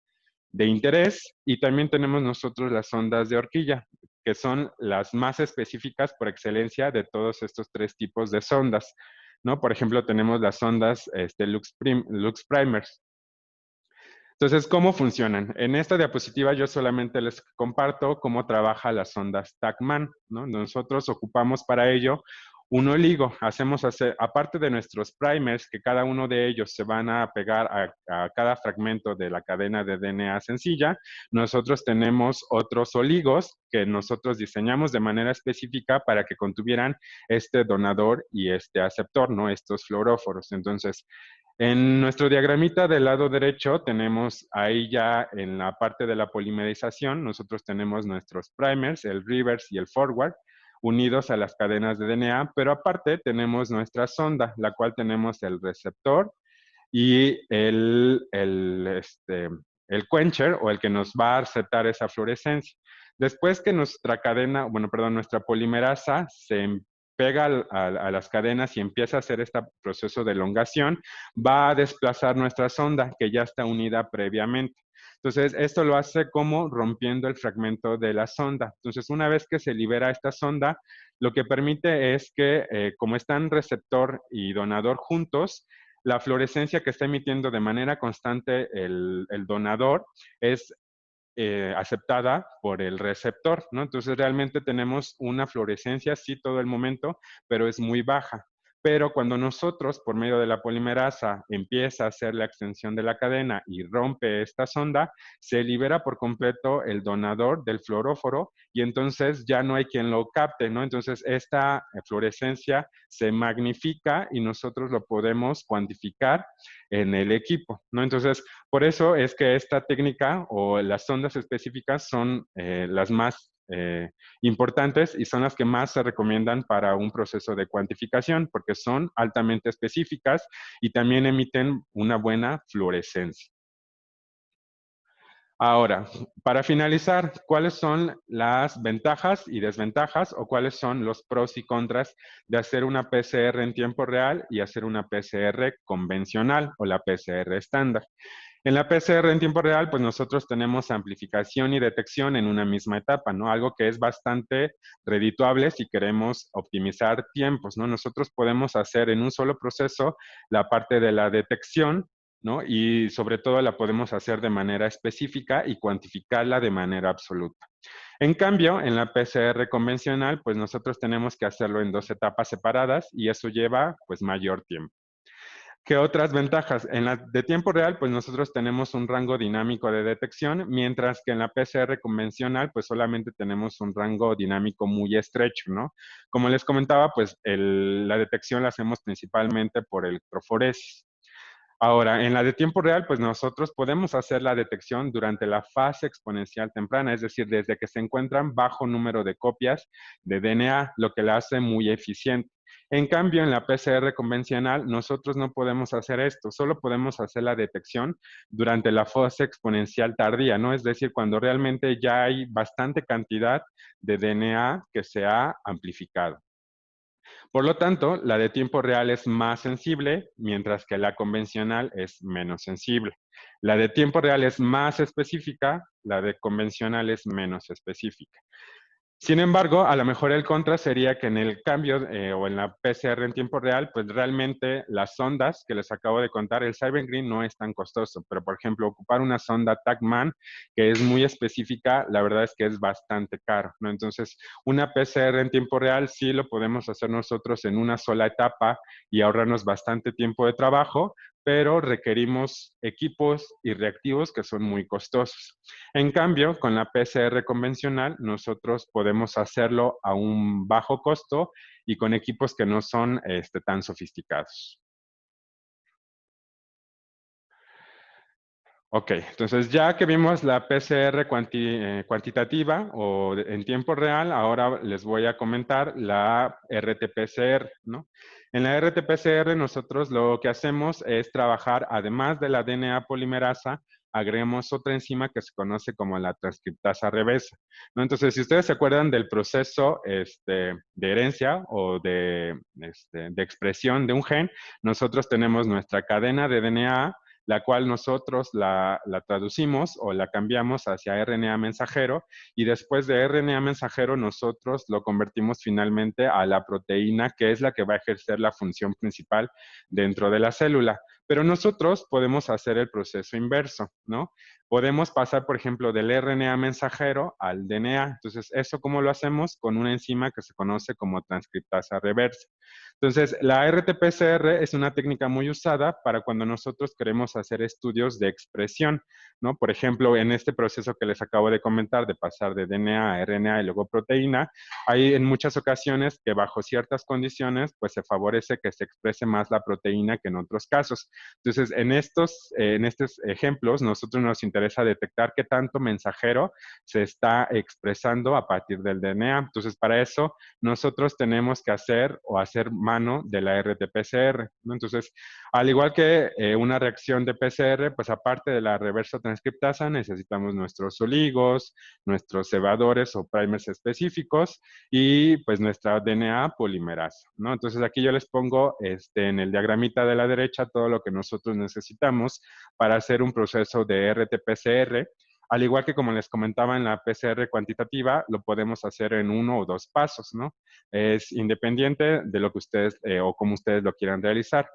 de interés, y también tenemos nosotros las ondas de horquilla, que son las más específicas por excelencia de todos estos tres tipos de sondas, ¿no? Por ejemplo, tenemos las ondas Lux Primers. Entonces, ¿cómo funcionan? En esta diapositiva yo solamente les comparto cómo trabaja las ondas Tachman, ¿no? Nosotros ocupamos para ello un oligo. Aparte de nuestros primers, que cada uno de ellos se van a pegar a cada fragmento de la cadena de DNA sencilla, nosotros tenemos otros oligos que nosotros diseñamos de manera específica para que contuvieran este donador y este aceptor, ¿no? Estos fluoróforos. Entonces, en nuestro diagramita del lado derecho tenemos ahí ya en la parte de la polimerización, nosotros tenemos nuestros primers, el reverse y el forward, unidos a las cadenas de DNA, pero aparte tenemos nuestra sonda, la cual tenemos el receptor y el quencher o el que nos va a aceptar esa fluorescencia. Después que nuestra cadena, bueno, perdón, nuestra polimerasa se pega a las cadenas y empieza a hacer este proceso de elongación, va a desplazar nuestra sonda que ya está unida previamente. Entonces, esto lo hace como rompiendo el fragmento de la sonda. Entonces, una vez que se libera esta sonda, lo que permite es que, como están receptor y donador juntos, la fluorescencia que está emitiendo de manera constante el donador es aceptada por el receptor, ¿no? Entonces realmente tenemos una fluorescencia, sí, todo el momento, pero es muy baja. Pero cuando nosotros, por medio de la polimerasa, empieza a hacer la extensión de la cadena y rompe esta sonda, se libera por completo el donador del fluoróforo y entonces ya no hay quien lo capte, ¿no? Entonces esta fluorescencia se magnifica y nosotros lo podemos cuantificar en el equipo, ¿no? Entonces, por eso es que esta técnica o las sondas específicas son las más importantes y son las que más se recomiendan para un proceso de cuantificación porque son altamente específicas y también emiten una buena fluorescencia. Ahora, para finalizar, ¿cuáles son las ventajas y desventajas o cuáles son los pros y contras de hacer una PCR en tiempo real y hacer una PCR convencional o la PCR estándar? En la PCR en tiempo real, pues nosotros tenemos amplificación y detección en una misma etapa, ¿no? Algo que es bastante redituable si queremos optimizar tiempos, ¿no? Nosotros podemos hacer en un solo proceso la parte de la detección, ¿no? Y sobre todo la podemos hacer de manera específica y cuantificarla de manera absoluta. En cambio, en la PCR convencional, pues nosotros tenemos que hacerlo en dos etapas separadas y eso lleva pues mayor tiempo. ¿Qué otras ventajas? En la de tiempo real, pues nosotros tenemos un rango dinámico de detección, mientras que en la PCR convencional, pues solamente tenemos un rango dinámico muy estrecho, ¿no? Como les comentaba, pues la detección la hacemos principalmente por electroforesis. Ahora, en la de tiempo real, pues nosotros podemos hacer la detección durante la fase exponencial temprana, es decir, desde que se encuentran bajo número de copias de DNA, lo que la hace muy eficiente. En cambio, en la PCR convencional, nosotros no podemos hacer esto, solo podemos hacer la detección durante la fase exponencial tardía, ¿no? Es decir, cuando realmente ya hay bastante cantidad de DNA que se ha amplificado. Por lo tanto, la de tiempo real es más sensible, mientras que la convencional es menos sensible. La de tiempo real es más específica, la de convencional es menos específica. Sin embargo, a lo mejor el contra sería que en el cambio o en la PCR en tiempo real, pues realmente las sondas que les acabo de contar, el Cyber Green no es tan costoso, pero por ejemplo, ocupar una sonda TACMAN que es muy específica, la verdad es que es bastante caro, ¿no? Entonces, una PCR en tiempo real sí lo podemos hacer nosotros en una sola etapa y ahorrarnos bastante tiempo de trabajo, pero requerimos equipos y reactivos que son muy costosos. En cambio, con la PCR convencional, nosotros podemos hacerlo a un bajo costo y con equipos que no son tan sofisticados. Ok, entonces ya que vimos la PCR cuantitativa o en tiempo real, ahora les voy a comentar la RT-PCR, ¿no? En la RT-PCR nosotros lo que hacemos es trabajar, además de la DNA polimerasa, agregamos otra enzima que se conoce como la transcriptasa reversa, ¿no? Entonces, si ustedes se acuerdan del proceso de herencia o de expresión de un gen, nosotros tenemos nuestra cadena de DNA la cual nosotros la traducimos o la cambiamos hacia RNA mensajero y después de RNA mensajero nosotros lo convertimos finalmente a la proteína que es la que va a ejercer la función principal dentro de la célula. Pero nosotros podemos hacer el proceso inverso, ¿no? Podemos pasar, por ejemplo, del RNA mensajero al DNA. Entonces, ¿eso cómo lo hacemos? Con una enzima que se conoce como transcriptasa reversa. Entonces, la RT-PCR es una técnica muy usada para cuando nosotros queremos hacer estudios de expresión, ¿no? Por ejemplo, en este proceso que les acabo de comentar de pasar de DNA a RNA y luego proteína, hay en muchas ocasiones que bajo ciertas condiciones, pues se favorece que se exprese más la proteína que en otros casos. Entonces, en estos ejemplos, nosotros nos interesa detectar qué tanto mensajero se está expresando a partir del DNA. Entonces, para eso, nosotros tenemos que hacer o hacer mano de la RT-PCR, ¿no? Entonces, al igual que una reacción de PCR, pues aparte de la reverso transcriptasa, necesitamos nuestros oligos, nuestros cebadores o primers específicos y pues nuestra DNA polimerasa, ¿no? Entonces, aquí yo les pongo en el diagramita de la derecha todo lo que nosotros necesitamos para hacer un proceso de RT-PCR. Al igual que como les comentaba en la PCR cuantitativa, lo podemos hacer en uno o dos pasos, ¿no? Es independiente de lo que ustedes o como ustedes lo quieran realizar.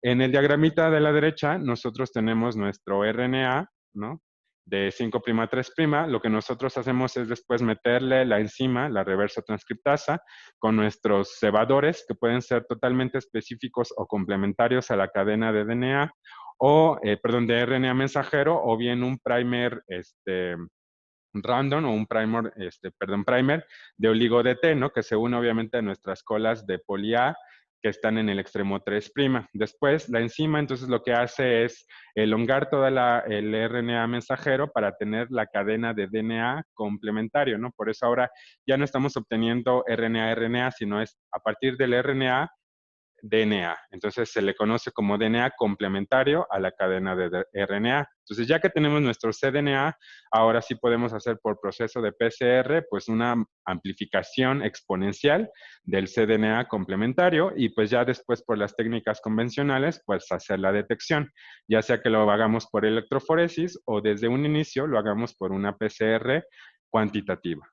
En el diagramita de la derecha, nosotros tenemos nuestro RNA, ¿no? De 5'3', lo que nosotros hacemos es después meterle la enzima, la reverso transcriptasa, con nuestros cebadores, que pueden ser totalmente específicos o complementarios a la cadena de DNA, o, perdón, de RNA mensajero, o bien un primer, random o un primer de oligo DT, ¿no? Que se une obviamente a nuestras colas de poli A que están en el extremo 3'. Después, la enzima entonces lo que hace es elongar toda el RNA mensajero para tener la cadena de DNA complementario, ¿no? Por eso ahora ya no estamos obteniendo RNA-RNA, sino es a partir del RNA DNA. Entonces se le conoce como DNA complementario a la cadena de RNA. Entonces ya que tenemos nuestro cDNA, ahora sí podemos hacer por proceso de PCR pues una amplificación exponencial del cDNA complementario y pues ya después por las técnicas convencionales pues hacer la detección, ya sea que lo hagamos por electroforesis o desde un inicio lo hagamos por una PCR cuantitativa.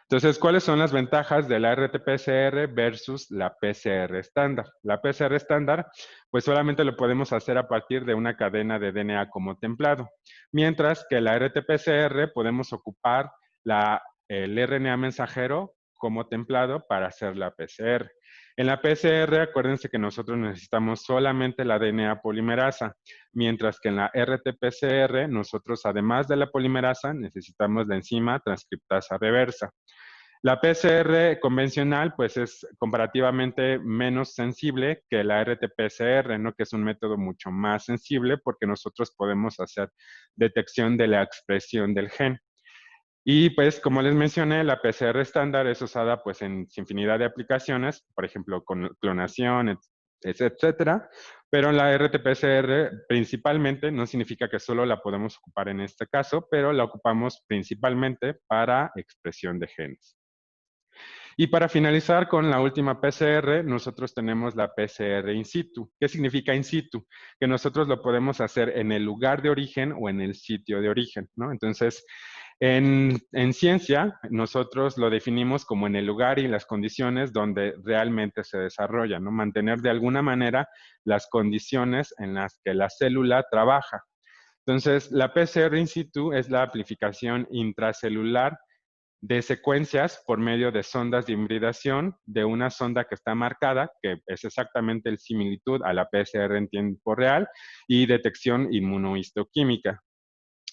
Entonces, ¿cuáles son las ventajas de la RT-PCR versus la PCR estándar? La PCR estándar, pues solamente lo podemos hacer a partir de una cadena de DNA como templado, mientras que la RT-PCR podemos ocupar el RNA mensajero como templado para hacer la PCR. En la PCR, acuérdense que nosotros necesitamos solamente la DNA polimerasa, mientras que en la RT-PCR, nosotros además de la polimerasa, necesitamos la enzima transcriptasa reversa. La PCR convencional, pues es comparativamente menos sensible que la RT-PCR, ¿no? Que es un método mucho más sensible porque nosotros podemos hacer detección de la expresión del gen. Y pues, como les mencioné, la PCR estándar es usada pues en infinidad de aplicaciones, por ejemplo, con clonación, etcétera. Pero la RT-PCR principalmente no significa que solo la podemos ocupar en este caso, pero la ocupamos principalmente para expresión de genes. Y para finalizar con la última PCR, nosotros tenemos la PCR in situ. ¿Qué significa in situ? Que nosotros lo podemos hacer en el lugar de origen o en el sitio de origen, ¿no? Entonces, en ciencia, nosotros lo definimos como en el lugar y las condiciones donde realmente se desarrolla, ¿no? Mantener de alguna manera las condiciones en las que la célula trabaja. Entonces, la PCR in situ es la amplificación intracelular de secuencias por medio de sondas de hibridación de una sonda que está marcada, que es exactamente el similitud a la PCR en tiempo real, y detección inmunohistoquímica.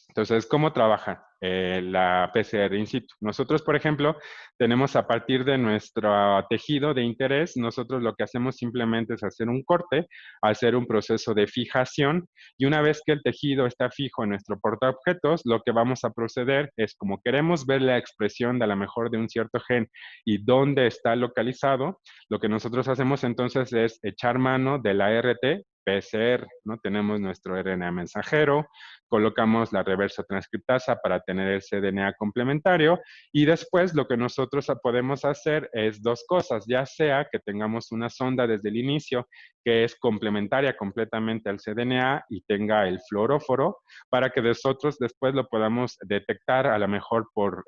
Entonces, ¿cómo trabaja la PCR in situ? Nosotros, por ejemplo, tenemos a partir de nuestro tejido de interés, nosotros lo que hacemos simplemente es hacer un corte, hacer un proceso de fijación, y una vez que el tejido está fijo en nuestro portaobjetos, lo que vamos a proceder es, como queremos ver la expresión de a lo mejor de un cierto gen y dónde está localizado, lo que nosotros hacemos entonces es echar mano de la RT-PCR, ¿no? Tenemos nuestro RNA mensajero, colocamos la reversa transcriptasa para tener el cDNA complementario y después lo que nosotros podemos hacer es dos cosas, ya sea que tengamos una sonda desde el inicio que es complementaria completamente al cDNA y tenga el fluoróforo para que nosotros después lo podamos detectar a lo mejor por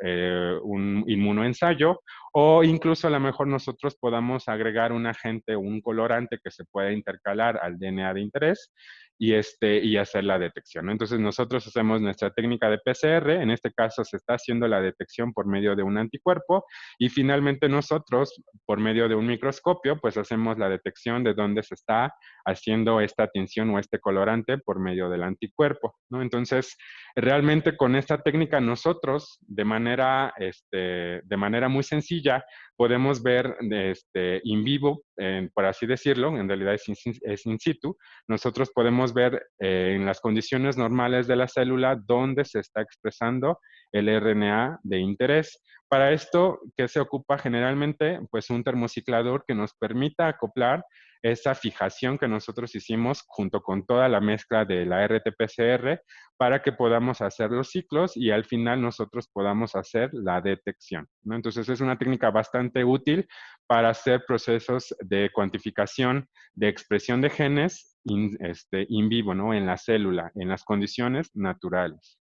un inmunoensayo o incluso a lo mejor nosotros podamos agregar un agente o un colorante que se pueda intercalar al DNA de interés y hacer la detección, ¿no? Entonces nosotros hacemos nuestra técnica de PCR, en este caso se está haciendo la detección por medio de un anticuerpo y finalmente nosotros por medio de un microscopio pues hacemos la detección de dónde se está haciendo esta tinción o este colorante por medio del anticuerpo, ¿no? Entonces realmente con esta técnica nosotros de manera muy sencilla podemos ver in vivo, por así decirlo, en realidad es in situ, nosotros podemos ver en las condiciones normales de la célula dónde se está expresando el RNA de interés. Para esto, ¿qué se ocupa generalmente? Pues un termociclador que nos permita acoplar esa fijación que nosotros hicimos junto con toda la mezcla de la RT-PCR para que podamos hacer los ciclos y al final nosotros podamos hacer la detección, ¿no? Entonces es una técnica bastante útil para hacer procesos de cuantificación de expresión de genes in vivo, ¿no? En la célula, en las condiciones naturales.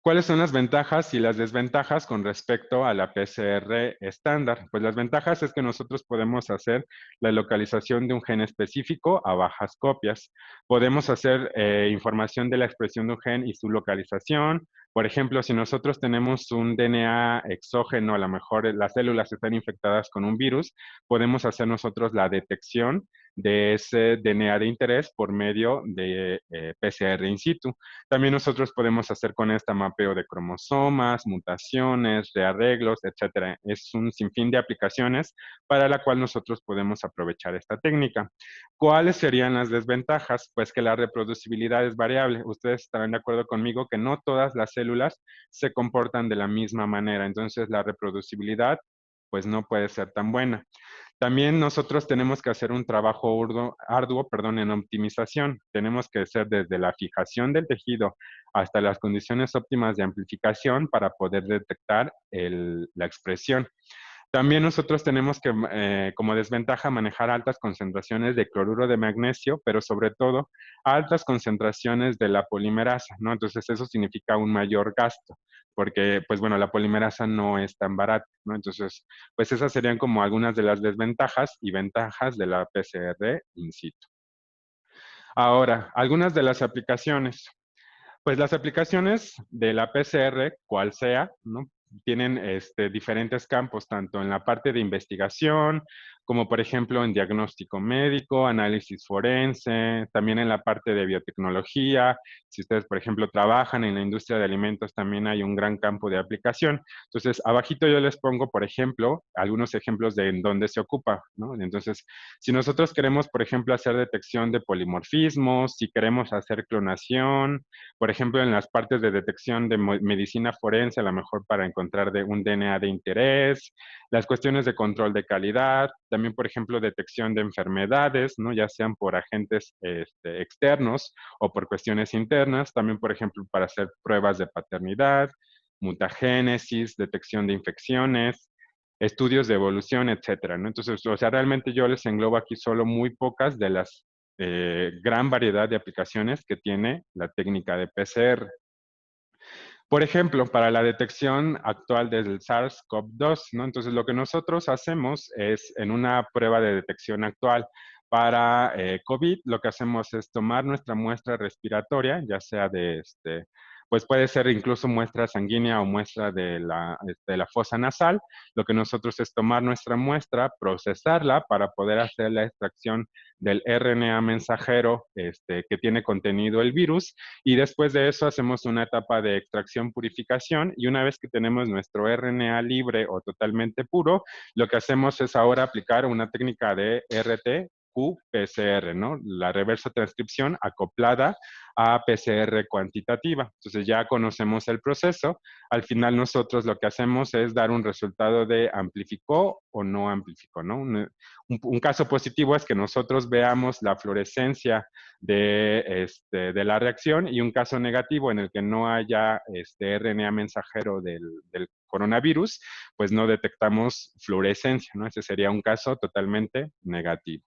¿Cuáles son las ventajas y las desventajas con respecto a la PCR estándar? Pues las ventajas es que nosotros podemos hacer la localización de un gen específico a bajas copias. Podemos hacer información de la expresión de un gen y su localización. Por ejemplo, si nosotros tenemos un DNA exógeno, a lo mejor las células están infectadas con un virus, podemos hacer nosotros la detección de ese DNA de interés por medio de PCR in situ. También nosotros podemos hacer con esta mapeo de cromosomas, mutaciones, rearreglos, etcétera. Es un sinfín de aplicaciones para la cual nosotros podemos aprovechar esta técnica. ¿Cuáles serían las desventajas? Pues que la reproducibilidad es variable. Ustedes estarán de acuerdo conmigo que no todas las células se comportan de la misma manera. Entonces, la reproducibilidad pues no puede ser tan buena. También nosotros tenemos que hacer un trabajo arduo, perdón, en optimización. Tenemos que hacer desde la fijación del tejido hasta las condiciones óptimas de amplificación para poder detectar la expresión. También nosotros tenemos que, como desventaja, manejar altas concentraciones de cloruro de magnesio, pero sobre todo altas concentraciones de la polimerasa, ¿no? Entonces eso significa un mayor gasto, porque, pues bueno, la polimerasa no es tan barata, ¿no? Entonces, pues esas serían como algunas de las desventajas y ventajas de la PCR in situ. Ahora, algunas de las aplicaciones. Pues las aplicaciones de la PCR, cual sea, ¿no? Tienen diferentes campos, tanto en la parte de investigación, como por ejemplo en diagnóstico médico, análisis forense, también en la parte de biotecnología. Si ustedes, por ejemplo, trabajan en la industria de alimentos, también hay un gran campo de aplicación. Entonces, abajito yo les pongo, por ejemplo, algunos ejemplos de en dónde se ocupa, ¿no? Entonces, si nosotros queremos, por ejemplo, hacer detección de polimorfismos, si queremos hacer clonación, por ejemplo, en las partes de detección de medicina forense, a lo mejor para encontrar un DNA de interés, las cuestiones de control de calidad, también, por ejemplo, detección de enfermedades, ¿no? Ya sean por agentes externos o por cuestiones internas, también, por ejemplo, para hacer pruebas de paternidad, mutagénesis, detección de infecciones, estudios de evolución, etcétera, ¿no? Entonces, o sea, realmente yo les englobo aquí solo muy pocas de las gran variedad de aplicaciones que tiene la técnica de PCR. Por ejemplo, para la detección actual del SARS-CoV-2, ¿no? Entonces, lo que nosotros hacemos es, en una prueba de detección actual para COVID, lo que hacemos es tomar nuestra muestra respiratoria, ya sea pues puede ser incluso muestra sanguínea o muestra de la fosa nasal. Lo que nosotros es tomar nuestra muestra, procesarla para poder hacer la extracción del RNA mensajero que tiene contenido el virus, y después de eso hacemos una etapa de extracción, purificación, y una vez que tenemos nuestro RNA libre o totalmente puro, lo que hacemos es ahora aplicar una técnica de RT-qPCR, ¿no? La reversa transcripción acoplada a PCR cuantitativa. Entonces ya conocemos el proceso. Al final nosotros lo que hacemos es dar un resultado de amplificó o no amplificó, ¿no? Un caso positivo es que nosotros veamos la fluorescencia de la reacción, y un caso negativo en el que no haya RNA mensajero del coronavirus, pues no detectamos fluorescencia, ¿no? Ese sería un caso totalmente negativo.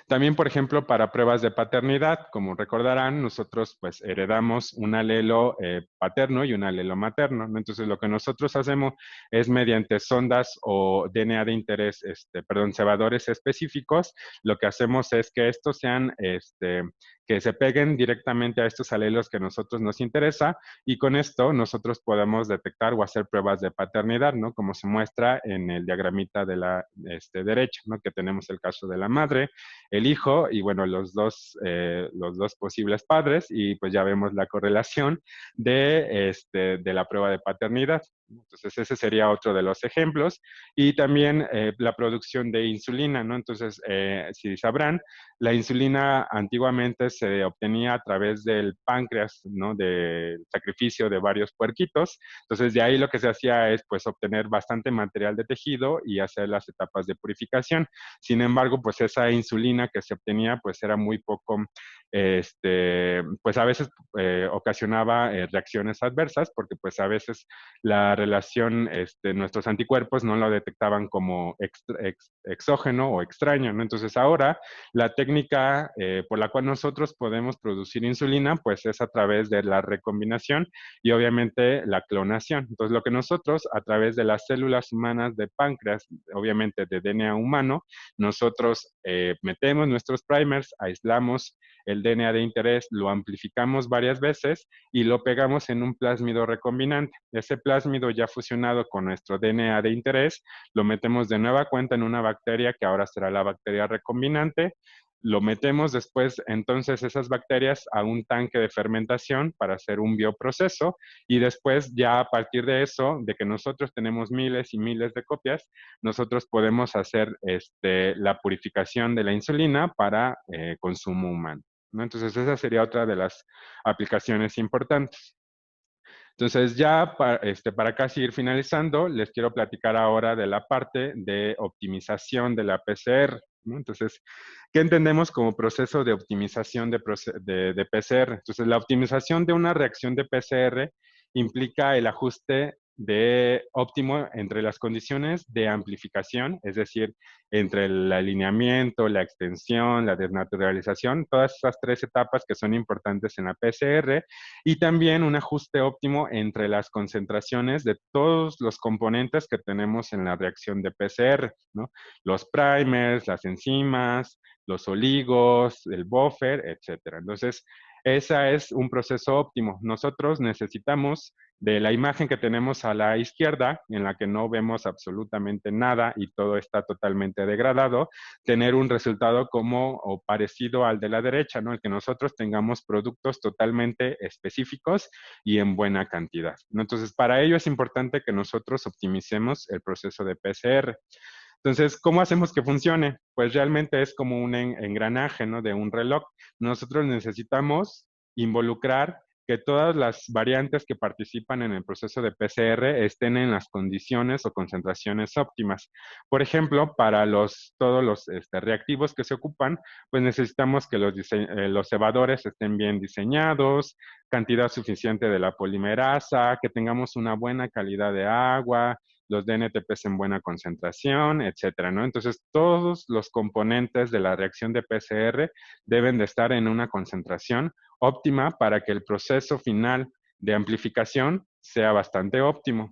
También, por ejemplo, para pruebas de paternidad, como recordarán, nosotros pues heredamos un alelo paterno y un alelo materno, ¿no? Entonces, lo que nosotros hacemos es mediante sondas o DNA de interés, perdón, cebadores específicos, lo que hacemos es que estos sean, que se peguen directamente a estos alelos que a nosotros nos interesa, y con esto nosotros podemos detectar o hacer pruebas de paternidad, ¿no? Como se muestra en el diagramita de la derecha, ¿no? Que tenemos el caso de la madre, el hijo y bueno, los dos posibles padres, y pues ya vemos la correlación de la prueba de paternidad. Entonces ese sería otro de los ejemplos. Y también la producción de insulina, ¿no? Entonces, si sabrán, la insulina antiguamente se obtenía a través del páncreas, ¿no? Del sacrificio de varios puerquitos. Entonces de ahí lo que se hacía es pues obtener bastante material de tejido y hacer las etapas de purificación. Sin embargo, pues esa insulina que se obtenía, pues era muy poco, pues a veces ocasionaba reacciones adversas, porque pues a veces la relación, nuestros anticuerpos no lo detectaban como exógeno o extraño, ¿no? Entonces ahora la técnica por la cual nosotros podemos producir insulina, pues es a través de la recombinación y obviamente la clonación. Entonces lo que nosotros a través de las células humanas de páncreas, obviamente de DNA humano, nosotros metemos nuestros primers, aislamos el DNA de interés, lo amplificamos varias veces y lo pegamos en un plásmido recombinante. Ese plásmido ya fusionado con nuestro DNA de interés, lo metemos de nueva cuenta en una bacteria que ahora será la bacteria recombinante. Lo metemos después, entonces, esas bacterias a un tanque de fermentación para hacer un bioproceso, y después ya a partir de eso, de que nosotros tenemos miles y miles de copias, nosotros podemos hacer la purificación de la insulina para consumo humano, ¿no? Entonces esa sería otra de las aplicaciones importantes. Entonces, ya para casi ir finalizando, les quiero platicar ahora de la parte de optimización de la PCR, ¿no? Entonces, ¿qué entendemos como proceso de optimización de PCR? Entonces, la optimización de una reacción de PCR implica el ajuste de óptimo entre las condiciones de amplificación, es decir, entre el alineamiento, la extensión, la desnaturalización, todas esas tres etapas que son importantes en la PCR, y también un ajuste óptimo entre las concentraciones de todos los componentes que tenemos en la reacción de PCR, ¿no? Los primers, las enzimas, los oligos, el buffer, etcétera. Entonces, ese es un proceso óptimo. Nosotros necesitamos de la imagen que tenemos a la izquierda, en la que no vemos absolutamente nada y todo está totalmente degradado, tener un resultado como o parecido al de la derecha, ¿no? El que nosotros tengamos productos totalmente específicos y en buena cantidad, ¿no? Entonces, para ello es importante que nosotros optimicemos el proceso de PCR. Entonces, ¿cómo hacemos que funcione? Pues realmente es como un engranaje, ¿no? De un reloj. Nosotros necesitamos involucrar que todas las variantes que participan en el proceso de PCR estén en las condiciones o concentraciones óptimas. Por ejemplo, para todos los reactivos que se ocupan, pues necesitamos que los cebadores estén bien diseñados, cantidad suficiente de la polimerasa, que tengamos una buena calidad de agua, los DNTPs en buena concentración, etcétera, ¿no? Entonces, todos los componentes de la reacción de PCR deben de estar en una concentración óptima para que el proceso final de amplificación sea bastante óptimo.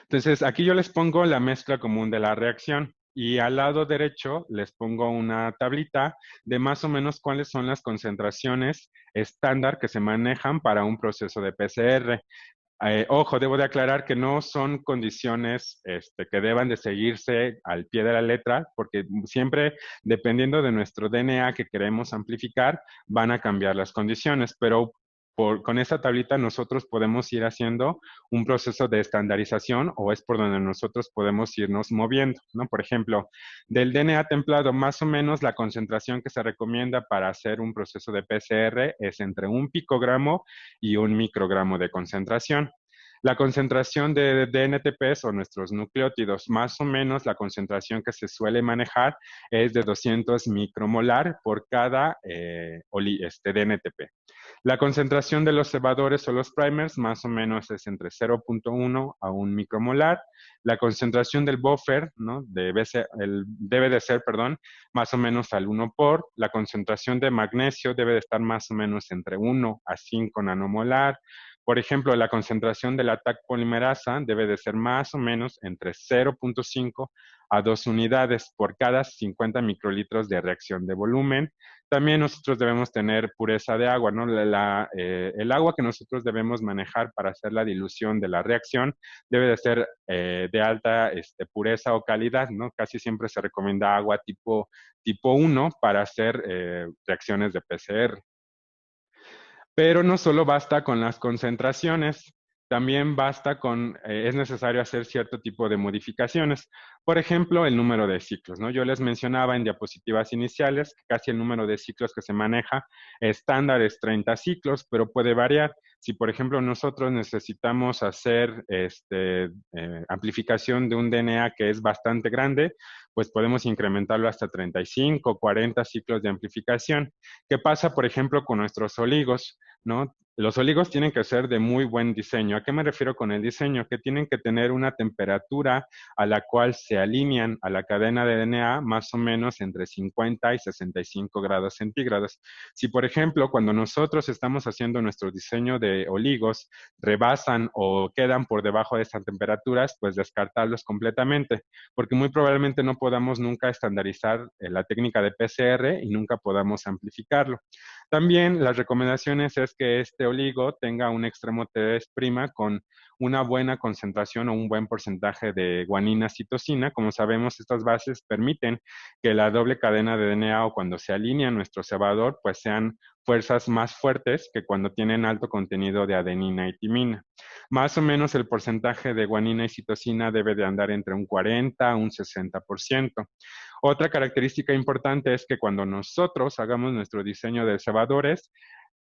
Entonces, aquí yo les pongo la mezcla común de la reacción y al lado derecho les pongo una tablita de más o menos cuáles son las concentraciones estándar que se manejan para un proceso de PCR. Ojo, debo de aclarar que no son condiciones que deban de seguirse al pie de la letra, porque siempre, dependiendo de nuestro DNA que queremos amplificar, van a cambiar las condiciones, pero con esta tablita nosotros podemos ir haciendo un proceso de estandarización o es por donde nosotros podemos irnos moviendo, ¿no? Por ejemplo, del DNA templado, más o menos la concentración que se recomienda para hacer un proceso de PCR es entre un picogramo y un microgramo de concentración. La concentración de DNTPs o nuestros nucleótidos, más o menos la concentración que se suele manejar es de 200 micromolar por cada DNTP. La concentración de los cebadores o los primers más o menos es entre 0.1 a 1 micromolar. La concentración del buffer, ¿no? debe de ser, perdón, más o menos al 1 por. La concentración de magnesio debe de estar más o menos entre 1 a 5 nanomolar. Por ejemplo, la concentración de la TAC polimerasa debe de ser más o menos entre 0.5 a 2 unidades por cada 50 microlitros de reacción de volumen. También nosotros debemos tener pureza de agua, ¿no? El agua que nosotros debemos manejar para hacer la dilución de la reacción debe de ser de alta pureza o calidad, ¿no? Casi siempre se recomienda agua tipo 1 para hacer reacciones de PCR. Pero no solo basta con las concentraciones, también es necesario hacer cierto tipo de modificaciones. Por ejemplo, el número de ciclos, ¿no? Yo les mencionaba en diapositivas iniciales que casi el número de ciclos que se maneja estándar es 30 ciclos, pero puede variar. Si, por ejemplo, nosotros necesitamos hacer amplificación de un DNA que es bastante grande, pues podemos incrementarlo hasta 35, 40 ciclos de amplificación. ¿Qué pasa, por ejemplo, con nuestros oligos? ¿No? Los oligos tienen que ser de muy buen diseño. ¿A qué me refiero con el diseño? Que tienen que tener una temperatura a la cual se alinean a la cadena de DNA más o menos entre 50 y 65 grados centígrados. Si, por ejemplo, cuando nosotros estamos haciendo nuestro diseño de oligos, rebasan o quedan por debajo de estas temperaturas, pues descartarlos completamente, porque muy probablemente no podamos nunca estandarizar la técnica de PCR y nunca podamos amplificarlo. También las recomendaciones es que este oligo tenga un extremo T3' con una buena concentración o un buen porcentaje de guanina citosina. Como sabemos, estas bases permiten que la doble cadena de DNA o cuando se alinea nuestro cebador, pues sean fuerzas más fuertes que cuando tienen alto contenido de adenina y timina. Más o menos el porcentaje de guanina y citosina debe de andar entre un 40 a un 60%. Otra característica importante es que cuando nosotros hagamos nuestro diseño de cebadores,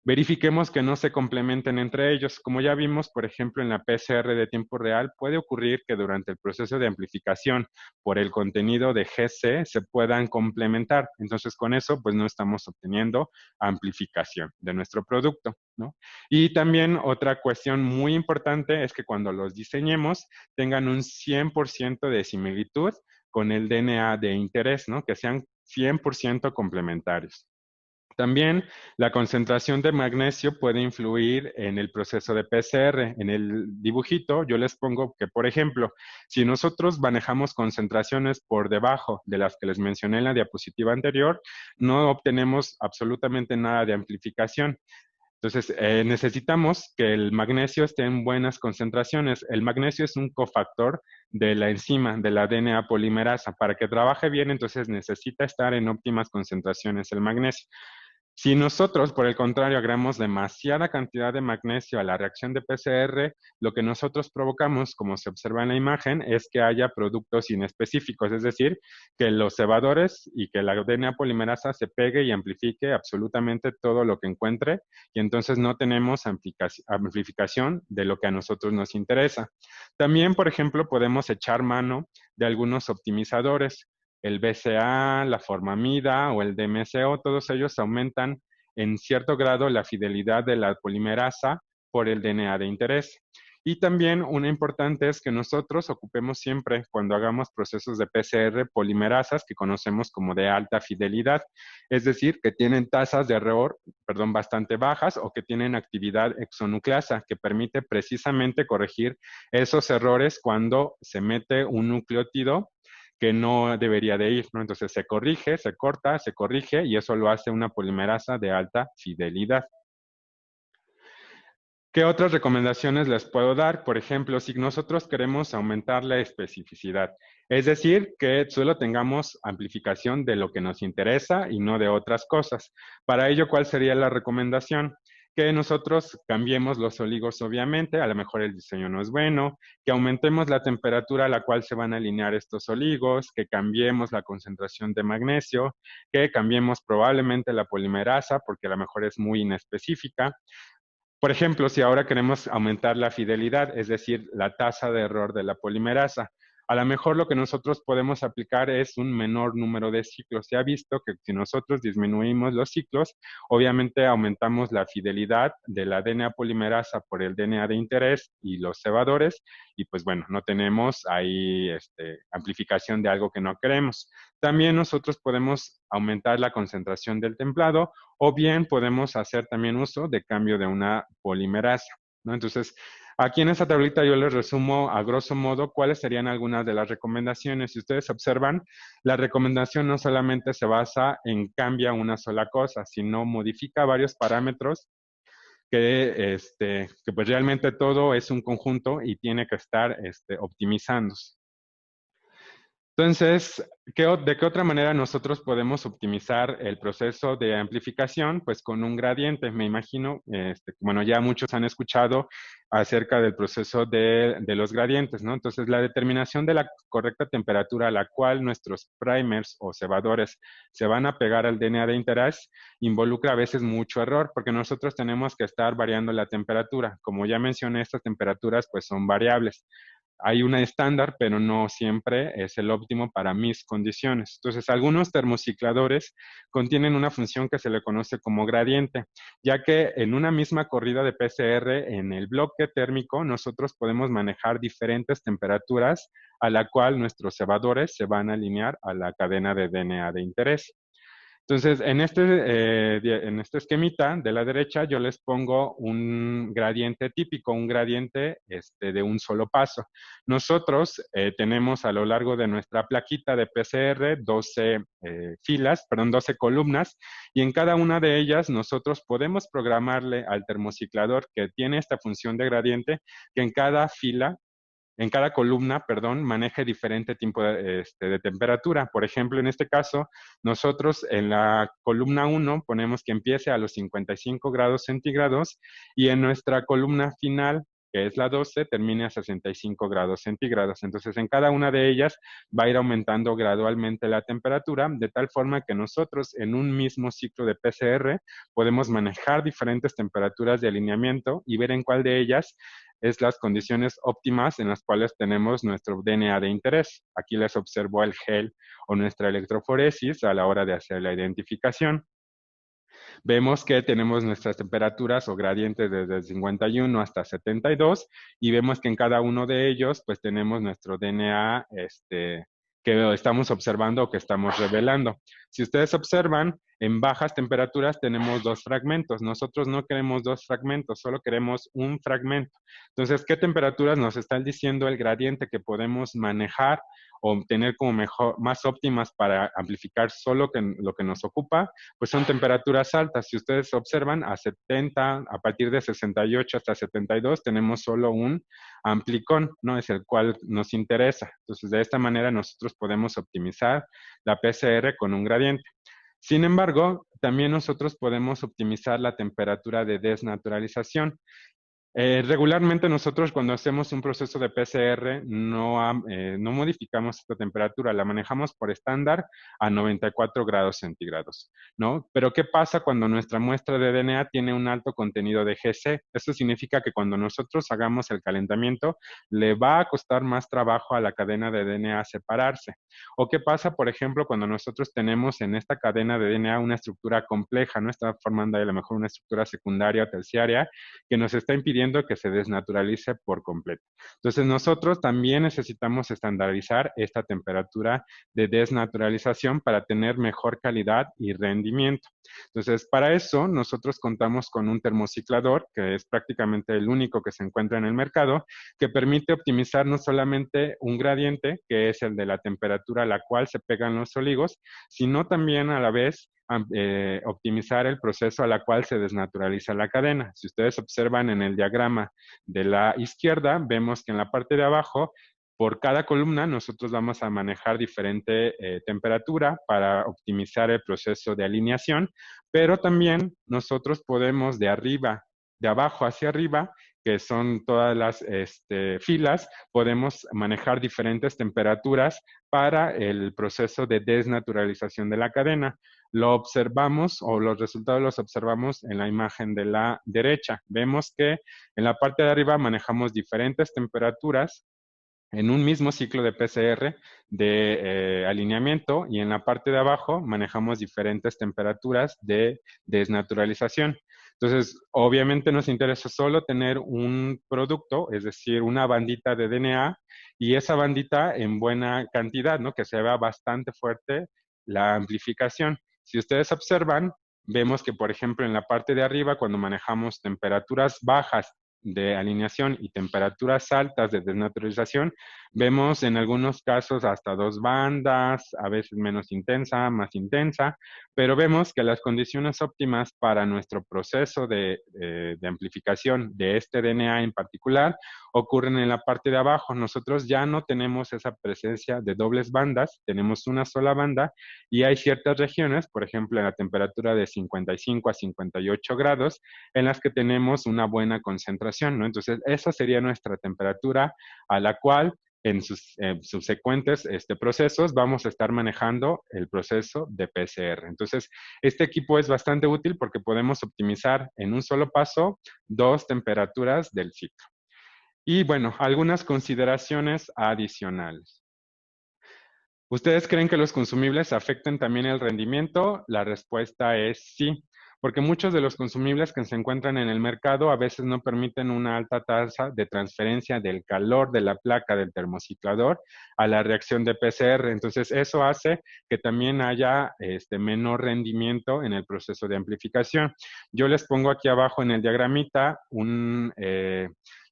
Verifiquemos que no se complementen entre ellos. Como ya vimos, por ejemplo, en la PCR de tiempo real, puede ocurrir que durante el proceso de amplificación por el contenido de GC se puedan complementar. Entonces, con eso, pues no estamos obteniendo amplificación de nuestro producto, ¿no? Y también otra cuestión muy importante es que cuando los diseñemos tengan un 100% de similitud con el DNA de interés, ¿no? Que sean 100% complementarios. También la concentración de magnesio puede influir en el proceso de PCR. En el dibujito yo les pongo que, por ejemplo, si nosotros manejamos concentraciones por debajo de las que les mencioné en la diapositiva anterior, no obtenemos absolutamente nada de amplificación. Entonces, necesitamos que el magnesio esté en buenas concentraciones. El magnesio es un cofactor de la enzima, de la DNA polimerasa. Para que trabaje bien, entonces necesita estar en óptimas concentraciones el magnesio. Si nosotros, por el contrario, agregamos demasiada cantidad de magnesio a la reacción de PCR, lo que nosotros provocamos, como se observa en la imagen, es que haya productos inespecíficos, es decir, que los cebadores y que la DNA polimerasa se pegue y amplifique absolutamente todo lo que encuentre, y entonces no tenemos amplificación de lo que a nosotros nos interesa. También, por ejemplo, podemos echar mano de algunos optimizadores. El BCA, la formamida o el DMSO, todos ellos aumentan en cierto grado la fidelidad de la polimerasa por el DNA de interés. Y también una importante es que nosotros ocupemos siempre, cuando hagamos procesos de PCR, polimerasas que conocemos como de alta fidelidad, es decir, que tienen tasas de error, perdón, bastante bajas o que tienen actividad exonucleasa, que permite precisamente corregir esos errores cuando se mete un nucleótido que no debería de ir, ¿no? Entonces se corrige, se corta, se corrige y eso lo hace una polimerasa de alta fidelidad. ¿Qué otras recomendaciones les puedo dar? Por ejemplo, si nosotros queremos aumentar la especificidad, es decir, que solo tengamos amplificación de lo que nos interesa y no de otras cosas. Para ello, ¿cuál sería la recomendación? Que nosotros cambiemos los oligos, obviamente, a lo mejor el diseño no es bueno, que aumentemos la temperatura a la cual se van a alinear estos oligos, que cambiemos la concentración de magnesio, que cambiemos probablemente la polimerasa, porque a lo mejor es muy inespecífica. Por ejemplo, si ahora queremos aumentar la fidelidad, es decir, la tasa de error de la polimerasa, a lo mejor lo que nosotros podemos aplicar es un menor número de ciclos. Se ha visto que si nosotros disminuimos los ciclos, obviamente aumentamos la fidelidad de la DNA polimerasa por el DNA de interés y los cebadores, y pues bueno, no tenemos ahí amplificación de algo que no queremos. También nosotros podemos aumentar la concentración del templado o bien podemos hacer también uso de cambio de una polimerasa, ¿no? Entonces, aquí en esta tablita yo les resumo a grosso modo cuáles serían algunas de las recomendaciones. Si ustedes observan, la recomendación no solamente se basa en cambia una sola cosa, sino modifica varios parámetros que pues realmente todo es un conjunto y tiene que estar optimizándose. Entonces, ¿de qué otra manera nosotros podemos optimizar el proceso de amplificación? Pues con un gradiente. Me imagino, bueno, ya muchos han escuchado acerca del proceso de los gradientes, ¿no? Entonces, la determinación de la correcta temperatura a la cual nuestros primers o cebadores se van a pegar al DNA de interés involucra a veces mucho error, porque nosotros tenemos que estar variando la temperatura. Como ya mencioné, estas temperaturas pues son variables. Hay una estándar, pero no siempre es el óptimo para mis condiciones. Entonces, algunos termocicladores contienen una función que se le conoce como gradiente, ya que en una misma corrida de PCR, en el bloque térmico, nosotros podemos manejar diferentes temperaturas a la cual nuestros cebadores se van a alinear a la cadena de DNA de interés. Entonces, en este esquemita de la derecha, yo les pongo un gradiente típico, un gradiente de un solo paso. Nosotros tenemos a lo largo de nuestra plaquita de PCR 12 12 columnas, y en cada una de ellas nosotros podemos programarle al termociclador que tiene esta función de gradiente, que en cada columna, perdón, maneje diferente tipo de temperatura. Por ejemplo, en este caso, nosotros en la columna 1 ponemos que empiece a los 55 grados centígrados y en nuestra columna final, que es la 12, termine a 65 grados centígrados. Entonces, en cada una de ellas va a ir aumentando gradualmente la temperatura, de tal forma que nosotros en un mismo ciclo de PCR podemos manejar diferentes temperaturas de alineamiento y ver en cuál de ellas es las condiciones óptimas en las cuales tenemos nuestro DNA de interés. Aquí les observo el gel o nuestra electroforesis a la hora de hacer la identificación. Vemos que tenemos nuestras temperaturas o gradientes desde 51 hasta 72 y vemos que en cada uno de ellos pues tenemos nuestro DNA que estamos observando o que estamos revelando. Si ustedes observan, en bajas temperaturas tenemos dos fragmentos. Nosotros no queremos dos fragmentos, solo queremos un fragmento. Entonces, ¿qué temperaturas nos están diciendo el gradiente que podemos manejar o tener como más óptimas para amplificar solo lo que nos ocupa? Pues son temperaturas altas. Si ustedes observan, a 70, a partir de 68 hasta 72, tenemos solo un amplicón, ¿no? Es el cual nos interesa. Entonces, de esta manera nosotros podemos optimizar la PCR con un gradiente. Sin embargo, también nosotros podemos optimizar la temperatura de desnaturalización. Regularmente nosotros cuando hacemos un proceso de PCR no modificamos esta temperatura, la manejamos por estándar a 94 grados centígrados, ¿no? Pero ¿qué pasa cuando nuestra muestra de DNA tiene un alto contenido de GC? Eso significa que cuando nosotros hagamos el calentamiento, le va a costar más trabajo a la cadena de DNA separarse. ¿O qué pasa, por ejemplo, cuando nosotros tenemos en esta cadena de DNA una estructura compleja, ¿no? Está formando ahí a lo mejor una estructura secundaria o terciaria que nos está impidiendo que se desnaturalice por completo. Entonces, nosotros también necesitamos estandarizar esta temperatura de desnaturalización para tener mejor calidad y rendimiento. Entonces, para eso, nosotros contamos con un termociclador, que es prácticamente el único que se encuentra en el mercado, que permite optimizar no solamente un gradiente, que es el de la temperatura a la cual se pegan los oligos, sino también a la vez optimizar el proceso a la cual se desnaturaliza la cadena. Si ustedes observan en el diagrama de la izquierda, vemos que en la parte de abajo, por cada columna, nosotros vamos a manejar diferente temperatura para optimizar el proceso de alineación, pero también nosotros podemos de abajo hacia arriba, que son todas las filas, podemos manejar diferentes temperaturas para el proceso de desnaturalización de la cadena. Lo observamos o los resultados los observamos en la imagen de la derecha. Vemos que en la parte de arriba manejamos diferentes temperaturas en un mismo ciclo de PCR de alineamiento y en la parte de abajo manejamos diferentes temperaturas de desnaturalización. Entonces, obviamente nos interesa solo tener un producto, es decir, una bandita de DNA y esa bandita en buena cantidad, ¿no? Que se vea bastante fuerte la amplificación. Si ustedes observan, vemos que, por ejemplo, en la parte de arriba, cuando manejamos temperaturas bajas de alineación y temperaturas altas de desnaturalización, vemos en algunos casos hasta dos bandas, a veces menos intensa, más intensa, pero vemos que las condiciones óptimas para nuestro proceso de amplificación de este DNA en particular ocurren en la parte de abajo. Nosotros ya no tenemos esa presencia de dobles bandas, tenemos una sola banda y hay ciertas regiones, por ejemplo, en la temperatura de 55 a 58 grados, en las que tenemos una buena concentración, ¿no? Entonces, esa sería nuestra temperatura a la cual en sus subsecuentes procesos vamos a estar manejando el proceso de PCR. Entonces, este equipo es bastante útil porque podemos optimizar en un solo paso dos temperaturas del ciclo. Y bueno, algunas consideraciones adicionales. ¿Ustedes creen que los consumibles afecten también el rendimiento? La respuesta es sí, porque muchos de los consumibles que se encuentran en el mercado a veces no permiten una alta tasa de transferencia del calor de la placa del termociclador a la reacción de PCR. Entonces, eso hace que también haya menor rendimiento en el proceso de amplificación. Yo les pongo aquí abajo en el diagramita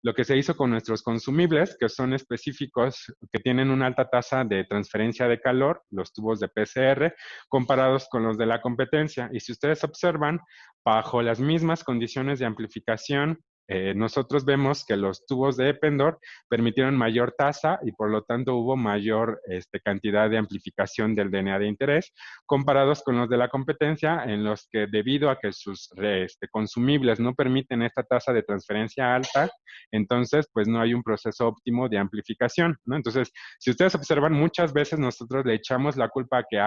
lo que se hizo con nuestros consumibles, que son específicos, que tienen una alta tasa de transferencia de calor, los tubos de PCR, comparados con los de la competencia. Y si ustedes observan, bajo las mismas condiciones de amplificación nosotros vemos que los tubos de Eppendorf permitieron mayor tasa y por lo tanto hubo mayor cantidad de amplificación del DNA de interés comparados con los de la competencia en los que debido a que sus consumibles no permiten esta tasa de transferencia alta, entonces pues no hay un proceso óptimo de amplificación, ¿no? Entonces, si ustedes observan, muchas veces nosotros le echamos la culpa a que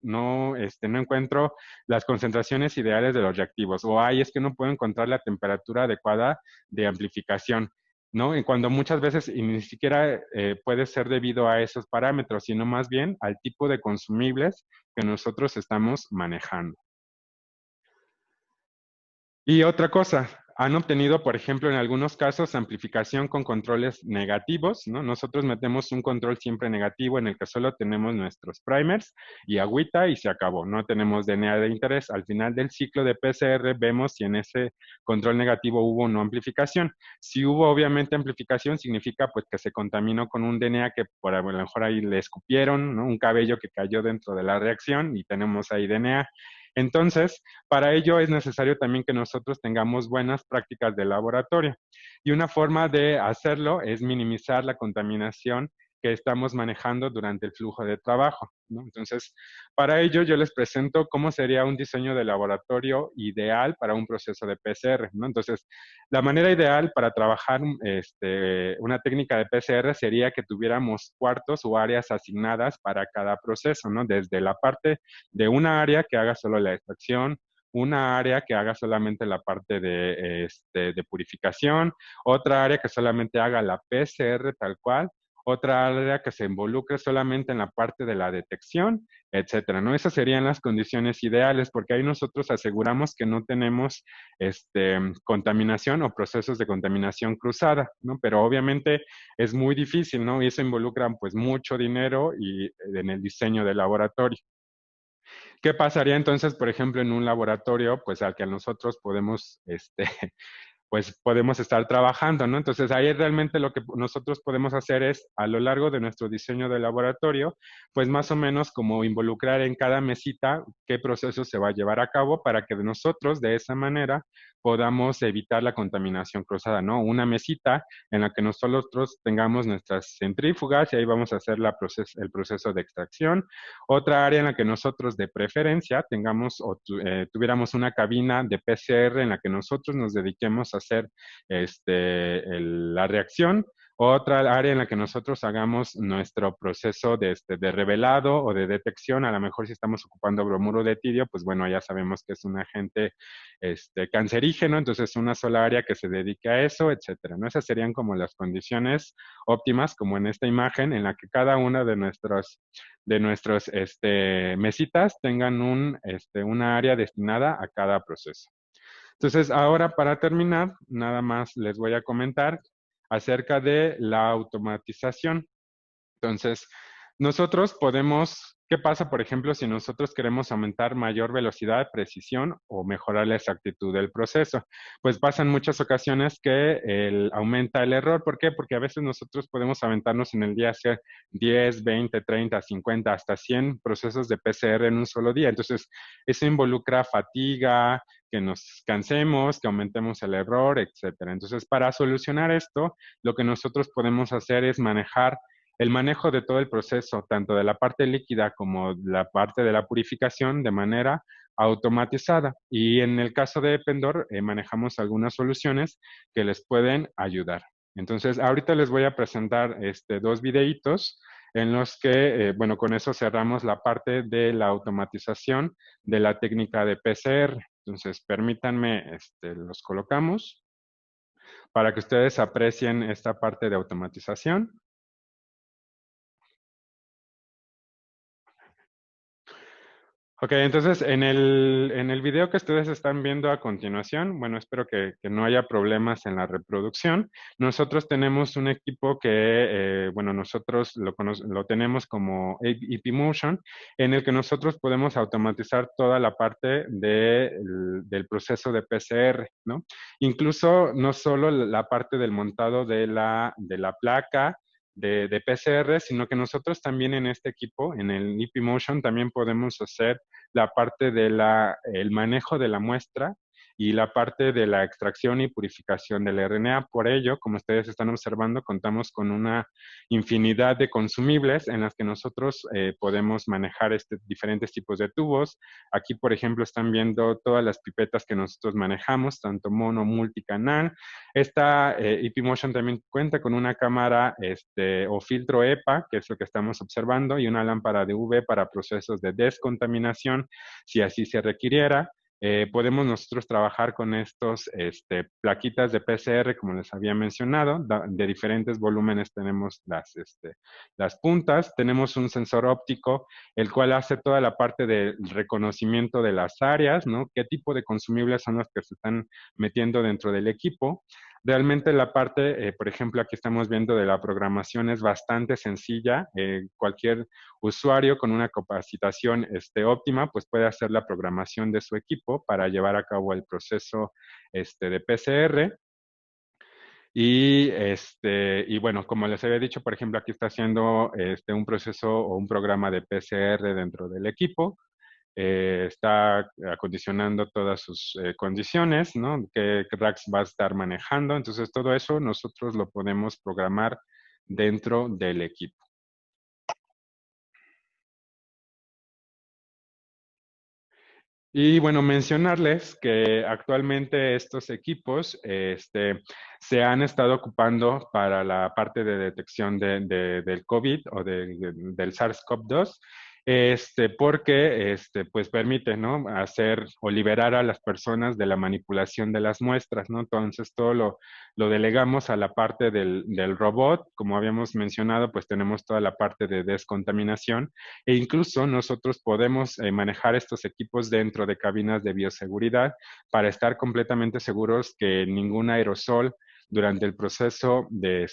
no encuentro las concentraciones ideales de los reactivos, o es que no puedo encontrar la temperatura adecuada de amplificación, ¿no? Y cuando muchas veces y ni siquiera puede ser debido a esos parámetros, sino más bien al tipo de consumibles que nosotros estamos manejando. Y otra cosa, han obtenido, por ejemplo, en algunos casos, amplificación con controles negativos, ¿no? Nosotros metemos un control siempre negativo en el que solo tenemos nuestros primers y agüita y se acabó. No tenemos DNA de interés. Al final del ciclo de PCR vemos si en ese control negativo hubo o no amplificación. Si hubo obviamente amplificación, significa pues que se contaminó con un DNA que por a lo mejor ahí le escupieron, ¿no? Un cabello que cayó dentro de la reacción y tenemos ahí DNA. Entonces, para ello es necesario también que nosotros tengamos buenas prácticas de laboratorio. Y una forma de hacerlo es minimizar la contaminación que estamos manejando durante el flujo de trabajo, ¿no? Entonces, para ello yo les presento cómo sería un diseño de laboratorio ideal para un proceso de PCR, ¿no? Entonces, la manera ideal para trabajar una técnica de PCR sería que tuviéramos cuartos o áreas asignadas para cada proceso, ¿no? Desde la parte de una área que haga solo la extracción, una área que haga solamente la parte de purificación, otra área que solamente haga la PCR tal cual, otra área que se involucre solamente en la parte de la detección, etcétera, ¿no? Esas serían las condiciones ideales, porque ahí nosotros aseguramos que no tenemos contaminación o procesos de contaminación cruzada, ¿no? Pero obviamente es muy difícil, ¿no? Y eso involucra pues mucho dinero y en el diseño del laboratorio. ¿Qué pasaría entonces, por ejemplo, en un laboratorio, pues al que nosotros podemos, pues podemos estar trabajando, ¿no? Entonces ahí realmente lo que nosotros podemos hacer es, a lo largo de nuestro diseño de laboratorio, pues más o menos como involucrar en cada mesita qué proceso se va a llevar a cabo para que nosotros de esa manera podamos evitar la contaminación cruzada, ¿no? Una mesita en la que nosotros tengamos nuestras centrífugas y ahí vamos a hacer el proceso de extracción. Otra área en la que nosotros de preferencia tengamos o tuviéramos una cabina de PCR en la que nosotros nos dediquemos a hacer la reacción. Otra área en la que nosotros hagamos nuestro proceso de revelado o de detección. A lo mejor si estamos ocupando bromuro de tirio, pues bueno, ya sabemos que es un agente cancerígeno, entonces una sola área que se dedique a eso, etcétera, ¿no? Esas serían como las condiciones óptimas, como en esta imagen, en la que cada una de nuestros mesitas tengan una área destinada a cada proceso. Entonces, ahora para terminar, nada más les voy a comentar acerca de la automatización. Entonces, nosotros podemos, ¿qué pasa, por ejemplo, si nosotros queremos aumentar mayor velocidad, precisión o mejorar la exactitud del proceso? Pues pasan muchas ocasiones que aumenta el error. ¿Por qué? Porque a veces nosotros podemos aventarnos en el día hacer 10, 20, 30, 50, hasta 100 procesos de PCR en un solo día. Entonces, eso involucra fatiga, que nos cansemos, que aumentemos el error, etcétera. Entonces, para solucionar esto, lo que nosotros podemos hacer es manejar el manejo de todo el proceso, tanto de la parte líquida como la parte de la purificación, de manera automatizada. Y en el caso de Eppendorf, manejamos algunas soluciones que les pueden ayudar. Entonces, ahorita les voy a presentar dos videitos en los que, bueno, con eso cerramos la parte de la automatización de la técnica de PCR. Entonces, permítanme, los colocamos para que ustedes aprecien esta parte de automatización. Ok, entonces en el video que ustedes están viendo a continuación, bueno, espero que no haya problemas en la reproducción. Nosotros tenemos un equipo que, bueno, nosotros lo tenemos como EP Motion, en el que nosotros podemos automatizar toda la parte del proceso de PCR, ¿no? Incluso no solo la parte del montado de la placa, de PCR, sino que nosotros también en este equipo, en el EP Motion, también podemos hacer la parte del manejo de la muestra y la parte de la extracción y purificación del RNA. Por ello, como ustedes están observando, contamos con una infinidad de consumibles en las que nosotros podemos manejar diferentes tipos de tubos. Aquí, por ejemplo, están viendo todas las pipetas que nosotros manejamos, tanto mono, multicanal. Esta EP-Motion también cuenta con una cámara o filtro EPA, que es lo que estamos observando, y una lámpara de UV para procesos de descontaminación, si así se requiriera. Podemos nosotros trabajar con estos plaquitas de PCR, como les había mencionado, de diferentes volúmenes tenemos las puntas. Tenemos un sensor óptico, el cual hace toda la parte del reconocimiento de las áreas, ¿no? ¿Qué tipo de consumibles son los que se están metiendo dentro del equipo? Realmente la parte, por ejemplo, aquí estamos viendo de la programación es bastante sencilla. Cualquier usuario con una capacitación óptima, pues puede hacer la programación de su equipo para llevar a cabo el proceso de PCR. Y bueno, como les había dicho, por ejemplo, aquí está haciendo un proceso o un programa de PCR dentro del equipo. Está acondicionando todas sus condiciones, ¿no? ¿Qué racks va a estar manejando? Entonces, todo eso nosotros lo podemos programar dentro del equipo. Y bueno, mencionarles que actualmente estos equipos se han estado ocupando para la parte de detección del COVID o del SARS-CoV-2, porque pues permite, ¿no? Hacer o liberar a las personas de la manipulación de las muestras, ¿no? Entonces todo lo delegamos a la parte del robot. Como habíamos mencionado, pues tenemos toda la parte de descontaminación e incluso nosotros podemos manejar estos equipos dentro de cabinas de bioseguridad para estar completamente seguros que ningún aerosol durante el proceso de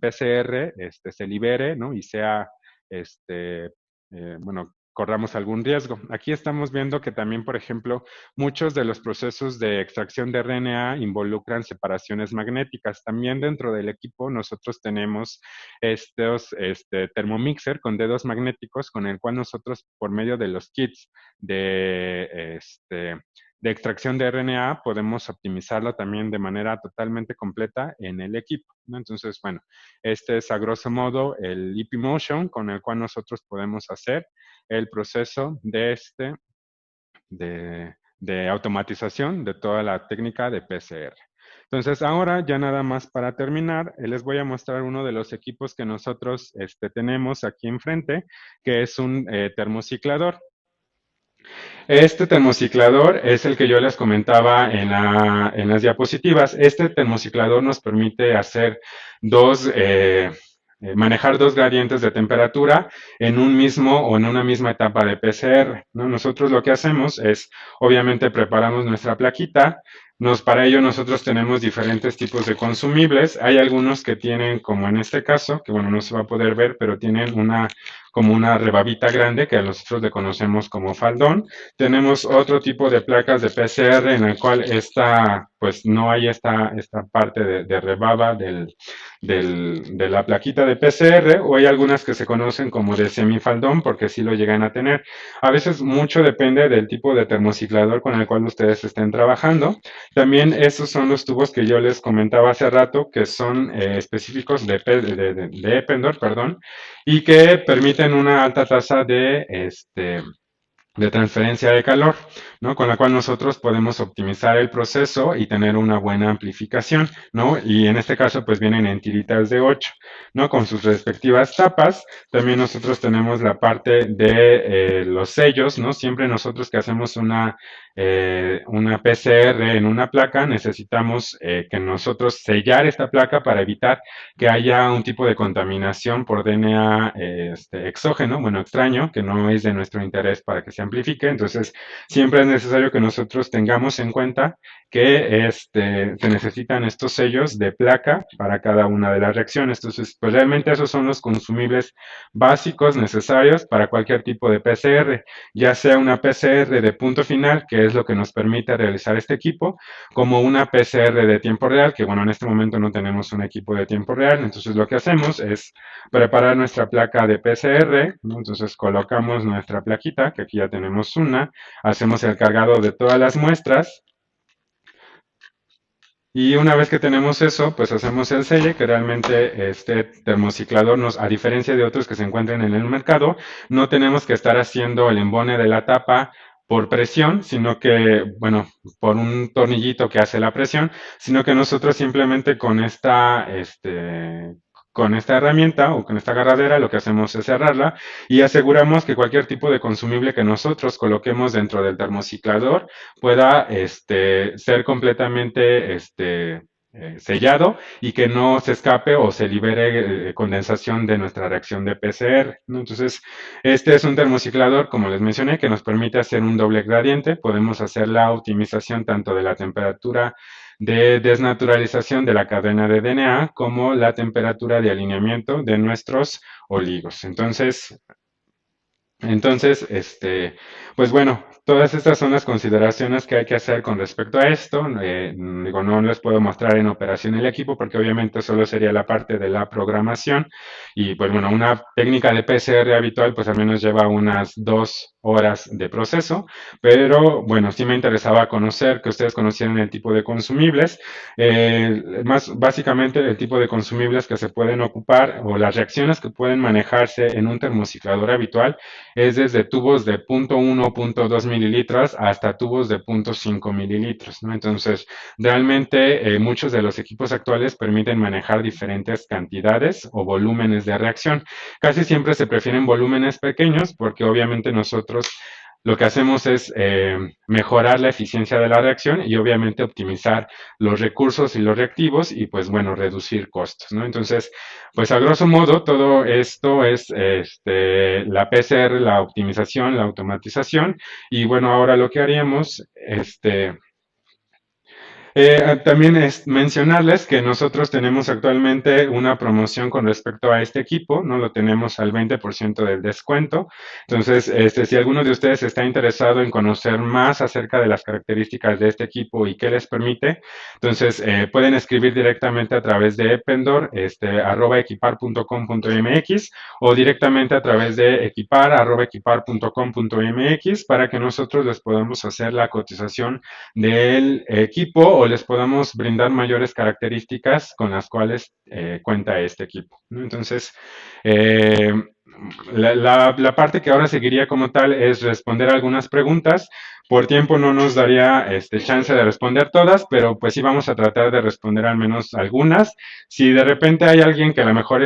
PCR se libere, ¿no? Y sea, bueno, corramos algún riesgo. Aquí estamos viendo que también, por ejemplo, muchos de los procesos de extracción de RNA involucran separaciones magnéticas. También dentro del equipo nosotros tenemos estos Thermomixer con dedos magnéticos con el cual nosotros, por medio de los kits de extracción de RNA, podemos optimizarlo también de manera totalmente completa en el equipo, ¿no? Entonces, bueno, este es a grosso modo el EP Motion con el cual nosotros podemos hacer el proceso de automatización de toda la técnica de PCR. Entonces, ahora ya nada más para terminar, les voy a mostrar uno de los equipos que nosotros tenemos aquí enfrente, que es un termociclador. Este termociclador es el que yo les comentaba en las diapositivas. Este termociclador nos permite hacer manejar dos gradientes de temperatura en un mismo o en una misma etapa de PCR, ¿no? Nosotros lo que hacemos es, obviamente, preparamos nuestra plaquita. Para ello nosotros tenemos diferentes tipos de consumibles. Hay algunos que tienen, como en este caso, que bueno, no se va a poder ver, pero tienen como una rebabita grande que nosotros le conocemos como faldón. Tenemos otro tipo de placas de PCR en el cual pues no hay esta parte de rebaba de la plaquita de PCR, o hay algunas que se conocen como de semifaldón porque sí lo llegan a tener. A veces mucho depende del tipo de termociclador con el cual ustedes estén trabajando. También esos son los tubos que yo les comentaba hace rato, que son específicos de Eppendorf, perdón, y que permiten una alta tasa de transferencia de calor, ¿no? Con la cual nosotros podemos optimizar el proceso y tener una buena amplificación, ¿no? Y en este caso, pues vienen en tiritas de 8, ¿no? Con sus respectivas tapas. También nosotros tenemos la parte de los sellos, ¿no? Siempre nosotros que hacemos una PCR en una placa, necesitamos que nosotros sellar esta placa para evitar que haya un tipo de contaminación por DNA exógeno, bueno, extraño, que no es de nuestro interés para que se amplifique. Entonces, siempre es necesario que nosotros tengamos en cuenta que se necesitan estos sellos de placa para cada una de las reacciones. Entonces, pues realmente esos son los consumibles básicos necesarios para cualquier tipo de PCR, ya sea una PCR de punto final, que es lo que nos permite realizar este equipo, como una PCR de tiempo real, que bueno, en este momento no tenemos un equipo de tiempo real. Entonces lo que hacemos es preparar nuestra placa de PCR, ¿no? Entonces colocamos nuestra plaquita, que aquí ya tenemos una, hacemos el cargado de todas las muestras, Y una vez que tenemos eso, pues hacemos el selle, que realmente este termociclador nos, a diferencia de otros que se encuentran en el mercado, no tenemos que estar haciendo el embone de la tapa por presión, sino que, bueno, por un tornillito que hace la presión, sino que nosotros simplemente con esta herramienta o con esta agarradera lo que hacemos es cerrarla y aseguramos que cualquier tipo de consumible que nosotros coloquemos dentro del termociclador pueda ser completamente sellado y que no se escape o se libere condensación de nuestra reacción de PCR, ¿no? Entonces, este es un termociclador, como les mencioné, que nos permite hacer un doble gradiente. Podemos hacer la optimización tanto de la temperatura de desnaturalización de la cadena de DNA como la temperatura de alineamiento de nuestros oligos. Pues bueno, todas estas son las consideraciones que hay que hacer con respecto a esto. Digo, no les puedo mostrar en operación el equipo porque obviamente solo sería la parte de la programación. Y pues bueno, una técnica de PCR habitual pues al menos lleva unas 2 horas de proceso. Pero bueno, sí me interesaba conocer que ustedes conocieran el tipo de consumibles. Más básicamente el tipo de consumibles que se pueden ocupar o las reacciones que pueden manejarse en un termociclador habitual es desde tubos de 0.1 o 0.2 mililitros hasta tubos de 0.5 mililitros, ¿no? Entonces, realmente muchos de los equipos actuales permiten manejar diferentes cantidades o volúmenes de reacción. Casi siempre se prefieren volúmenes pequeños porque obviamente nosotros lo que hacemos es mejorar la eficiencia de la reacción y obviamente optimizar los recursos y los reactivos y pues bueno, reducir costos, ¿no? Entonces, pues a grosso modo, todo esto es la PCR, la optimización, la automatización. Y bueno, ahora lo que haríamos, también es mencionarles que nosotros tenemos actualmente una promoción con respecto a este equipo, ¿no? Lo tenemos al 20% del descuento. Entonces, si alguno de ustedes está interesado en conocer más acerca de las características de este equipo y qué les permite, entonces pueden escribir directamente a través de Ependor, @equipar.com.mx o directamente a través de equipar.com.mx para que nosotros les podamos hacer la cotización del equipo o les podamos brindar mayores características con las cuales cuenta este equipo, ¿no? Entonces, eh, la parte que ahora seguiría como tal es responder algunas preguntas. Por tiempo no nos daría chance de responder todas, pero pues sí vamos a tratar de responder al menos algunas. Si de repente hay alguien que a lo mejor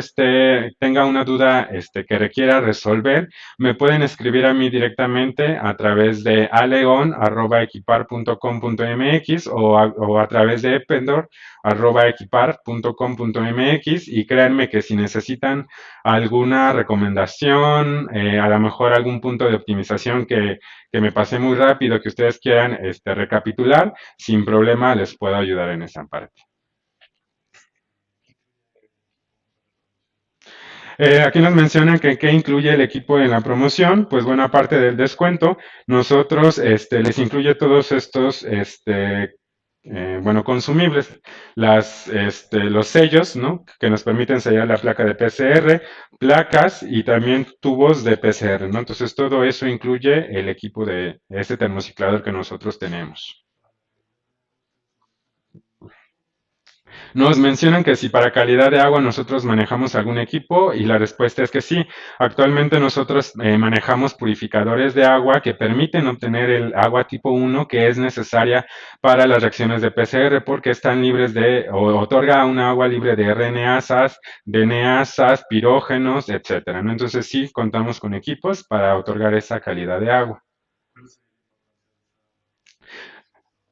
tenga una duda que requiera resolver, me pueden escribir a mí directamente a través de aleon@equipar.com.mx o a través de ependor@equipar.com.mx y créanme que si necesitan alguna recomendación, a lo mejor algún punto de optimización que me pasé muy rápido, que ustedes quieran recapitular, sin problema les puedo ayudar en esa parte. Aquí nos mencionan que qué incluye el equipo en la promoción. Pues bueno, aparte del descuento, nosotros les incluye todos estos bueno, consumibles, los sellos, ¿no? Que nos permiten sellar la placa de PCR, placas y también tubos de PCR, ¿no? Entonces todo eso incluye el equipo de este termociclador que nosotros tenemos. Nos mencionan que si para calidad de agua nosotros manejamos algún equipo y la respuesta es que sí. Actualmente nosotros manejamos purificadores de agua que permiten obtener el agua tipo 1 que es necesaria para las reacciones de PCR porque están libres o otorga una agua libre de RNasas, DNasas, pirógenos, etcétera, ¿no? Entonces sí contamos con equipos para otorgar esa calidad de agua.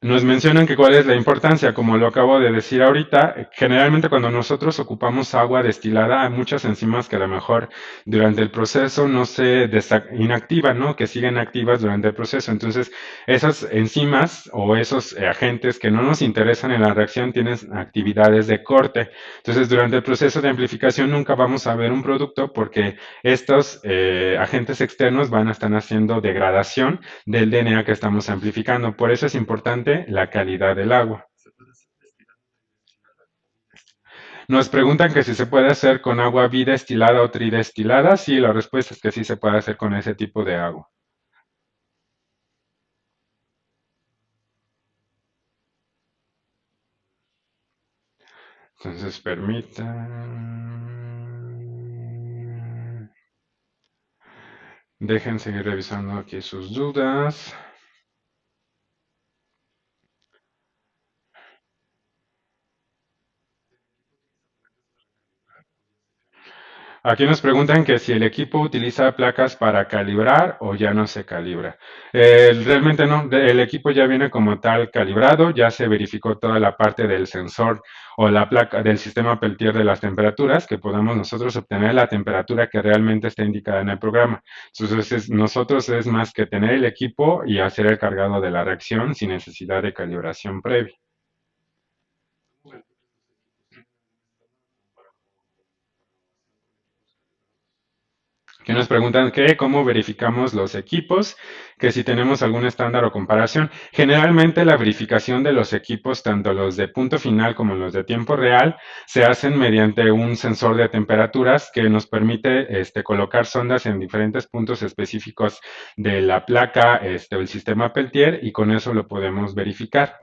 Nos mencionan que cuál es la importancia, como lo acabo de decir ahorita, generalmente cuando nosotros ocupamos agua destilada hay muchas enzimas que a lo mejor durante el proceso no se inactivan, ¿no? Que siguen activas durante el proceso. Entonces, esas enzimas o esos agentes que no nos interesan en la reacción tienen actividades de corte. Entonces, durante el proceso de amplificación nunca vamos a ver un producto porque estos agentes externos van a estar haciendo degradación del DNA que estamos amplificando. Por eso es importante la calidad del agua. Nos preguntan que si se puede hacer con agua bidestilada o tridestilada. Sí, la respuesta es que sí se puede hacer con ese tipo de agua. Entonces, permitan. Dejen seguir revisando aquí sus dudas. Aquí nos preguntan que si el equipo utiliza placas para calibrar o ya no se calibra. Realmente no, el equipo ya viene como tal calibrado, ya se verificó toda la parte del sensor o la placa del sistema Peltier de las temperaturas, que podamos nosotros obtener la temperatura que realmente está indicada en el programa. Entonces, nosotros es más que tener el equipo y hacer el cargado de la reacción sin necesidad de calibración previa. Que nos preguntan que cómo verificamos los equipos, que si tenemos algún estándar o comparación. Generalmente la verificación de los equipos, tanto los de punto final como los de tiempo real, se hacen mediante un sensor de temperaturas que nos permite colocar sondas en diferentes puntos específicos de la placa o el sistema Peltier y con eso lo podemos verificar.